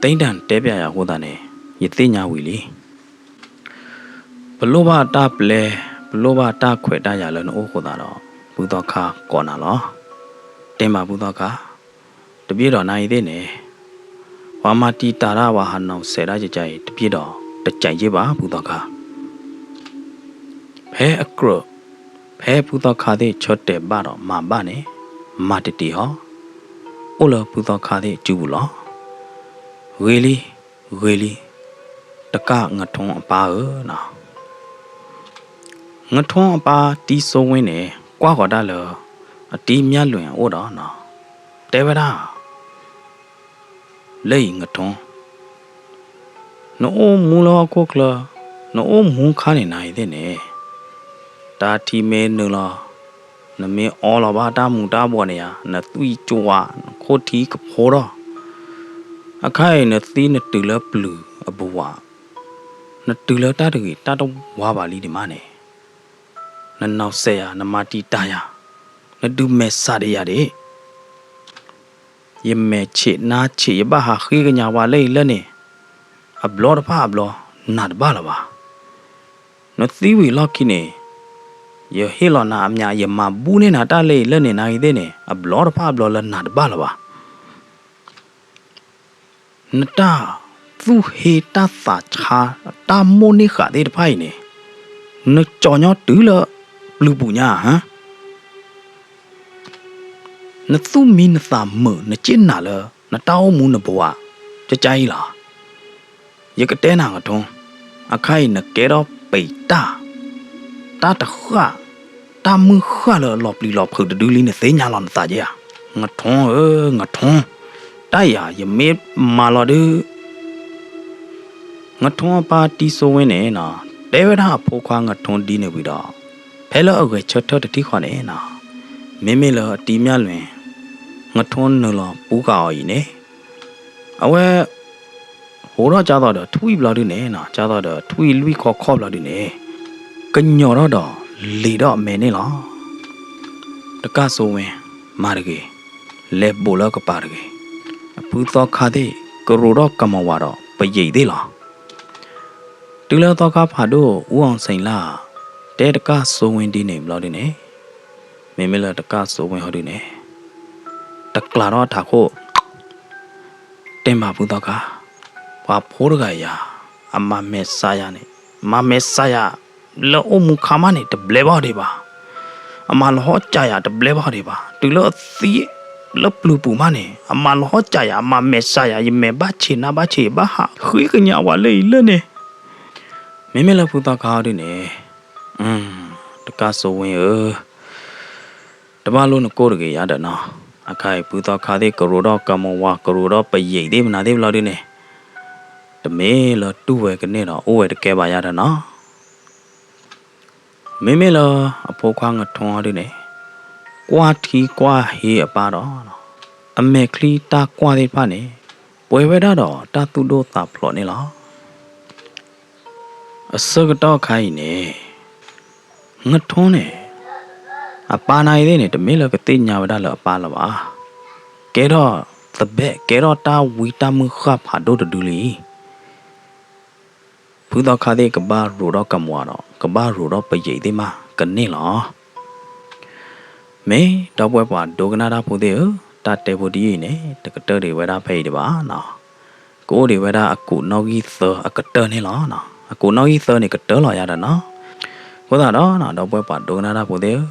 သိမ့်တန်တဲပြရဟိုတာနေရသိညာဝီလီဘလောဘတာပလဲဘလောဘတာခွေတာရလဲနိုးဟိုတာတော့ဘူးတော့ခါကောနာလောတင်းပါဘူးတော့ကတပြေတော်နိုင်သေးနေဝါမတီတာရဝါဟနောင်ဆယ်ရကြကြတပြေတော်တကြိုင်ကြီးပါဘူးတော့ကဖဲအကရဖဲဘူးတော့ခါသေးချော့တဲ့ပါတော့မပါနဲ့မတတီဟောအိုလဘူးတော့ခါသေးကျူဘူးလောဝေလီတကငထုံးအပါနော်ငထုံးအပါတီးဆိုးဝင်းနေကွာခေါ်တာလောအတီးမြလွင်အိုတော့နော်တဲဝရာလေငထုံးနိုးမူလောကိုကလနိုးမူခါနေနိုင်တဲ့နေတာတီမဲနလောနမေအော်လဘာတာမူတာဘောနေရနသွီကြွားခိုတီကဖိုးတော့အခိုင်နသီးနတူလပလူအဘဝနတူလတာတကြီးတာတော့ဝါပါလီဒီမနဲ့နနောက်ဆက်ရနမတီတာရနဒုမဲစားရတဲ့ယမဲချေနာချေဘာဟာခိကညာဝါလေလဲနေအဘလောတဖာအဘလောနတ်ဘာလပါနသီဝီလောက်ခိနေယဟေလနာအမြယမဘူးနေနာတလေလဲနေနိုင်တဲ့နေအဘလောတဖာအဘလောလနတ်ဘာလပါနတာသူဟေတာသာချာတာမိုနိခတဲ့ဖိုင်နေနကြောညတူလလူပူညာဟမ်နသူမင်းသာမနကျင်းနာလနတောင်းမူနဘဝကြကြိုင်လာယကတဲနာငထုံးအခိုင်နကဲတော့ပိတာတာတခါတာမခါလောပလီလောဖုဒဒူလီနေသိညာလောနတာကြငထုံးငထုံးတိုက်ရယမေမာလောဒငထုံးပါတီဆိုဝင်းနေနော် တဲဝဒါဖိုးခွားငထွန်းတီးနေပြီးတော့ဖဲလောအကွယ်ချတ်ထတိခွာနေနော်မင်းမလောတီမြလွင်ငထွန်းနလောပူးကော်ကြီးနေအဝဲဟိုတော့ကြားတော့ထွီဘလာဒီနေနော်ကြားတော့ထွီလွီခေါ်ခေါ်ဘလာဒီနေကညော်တော့လေတော့အမဲနေလားတကဆိုဝင်မာရကေလေပိုလကပါရကေအပူတော့ခါတဲ့ကရိုတော့ကမဝါတော့ပရိတ်သေးလားတူလောတော့ကဖာတို့ဦးအောင်စိန်လားတဲတကဆိုဝင်ဒီနေဘလာဒီနေမင်းမလတကဆိုဝင်ဟောဒီနေတကလာတော့ထားခို့တင်ပါဘူးတော့ကဘာဖိုးရကရအမမဲဆာယာနေမမဲဆာယာလောအမှုခါမနေတဘလေပါဒီပါအမလောကြရတဘလေပါဒီပါတူလောသီးလောပလူပူမနေအမလောကြရအမမဲဆာယာယမဲဘာချေနာဘာချေဘာဟာခွေးကညာဝလေလဲနေမင်းမလဖူတော့ကားဒီနေတကဆိုဝင်တမလုံးကိုရကေရတဲ့နော်အခိုင်ပူတော့ခါတဲ့ကရိုတော့ကမဝါကရိုတော့ပရိတ်သေးမနာသေးဘလို့ဒီနေတမဲလတူဝဲကနေတော့အိုးဝဲတကဲပါရတဲ့နော်မင်းမလအဖိုးခွားငထွန်းရဒီနေကွာထီကွာဟေးအပါတော့အမေကလီတာကွာသေးပါနေပွဲဝဲတော့တာတူတို့တာဖလော်နေလားအစကတော့ခိုင်းနေငထွန်းနေအပါနိုင်သေးနေတမင်းလကတိညာဝဒလအပါလပါကဲတော့တဘက်ကဲတော့တာဝီတာမခဖာဒိုဒူလီဖူတော့ခါတဲ့ကဘာရူတော့ကမွာတော့ကဘာရူတော့ပရိတ်သေးမှာကနေလားမေတော့ပွဲပွားဒိုကနာတာဖို့သေးတာတဲဖို့ဒီနေတကတဲတွေဝဲတာဖိတ်တပါနော်ကိုတွေဝဲတာအကူနောက်ကြီးသအကတဲနေလားနော်အကူနောက်ကြီးသနေကတဲလာရတာနော်ဘုရားတော့နော်တော့ပွဲပွားဒိုကနာတာဖို့သေး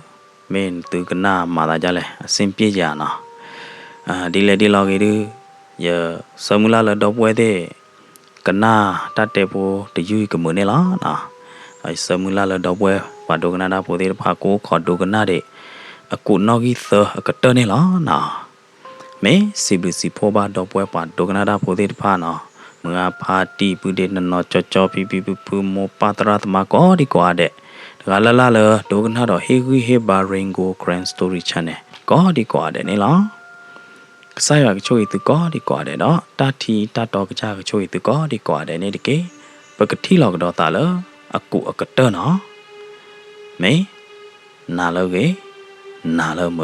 မင်းသူကနာမာတာကြလဲအစင်ပြေကြနော်ဒီလေဒီလောက်ကြီးဒီရစမူလာလတော့ပွဲတဲ့ကနာတတ်တဲ့ဖို့တယူကမနေလားနော်အဲစမူလာလတော့ပွဲဘာဒိုကနာတာဖို့တဲ့ဖာကိုခေါ်ဒိုကနာတဲ့အကူနောက်ကြီးသအကတဲနေလားနော်မင်းစီဘီစီဖောဘာတော့ပွဲပါဒိုကနာတာဖို့တဲ့ဖာနော်မငါဖာတီပူတဲ့နော်ချောပီပီပူမောပါတရာသမကောဒီကွာတဲ့ဒါကလာဒိုကနာတော့ဟေဂီဟေဘာရင်ဂိုဂရန်စတိုရီချန်နယ်ကောဒီကွာတဲ့နေလားဆိုင်ရကချိုရီတူကောဒီကွာတဲ့နော်တာတီတာတော့ကချာကချိုရီတူကောဒီကွာတဲ့နေတကေပကတိလောက်တော့တာလအကူအကတဲနော်မေနာလောကေနာလောမ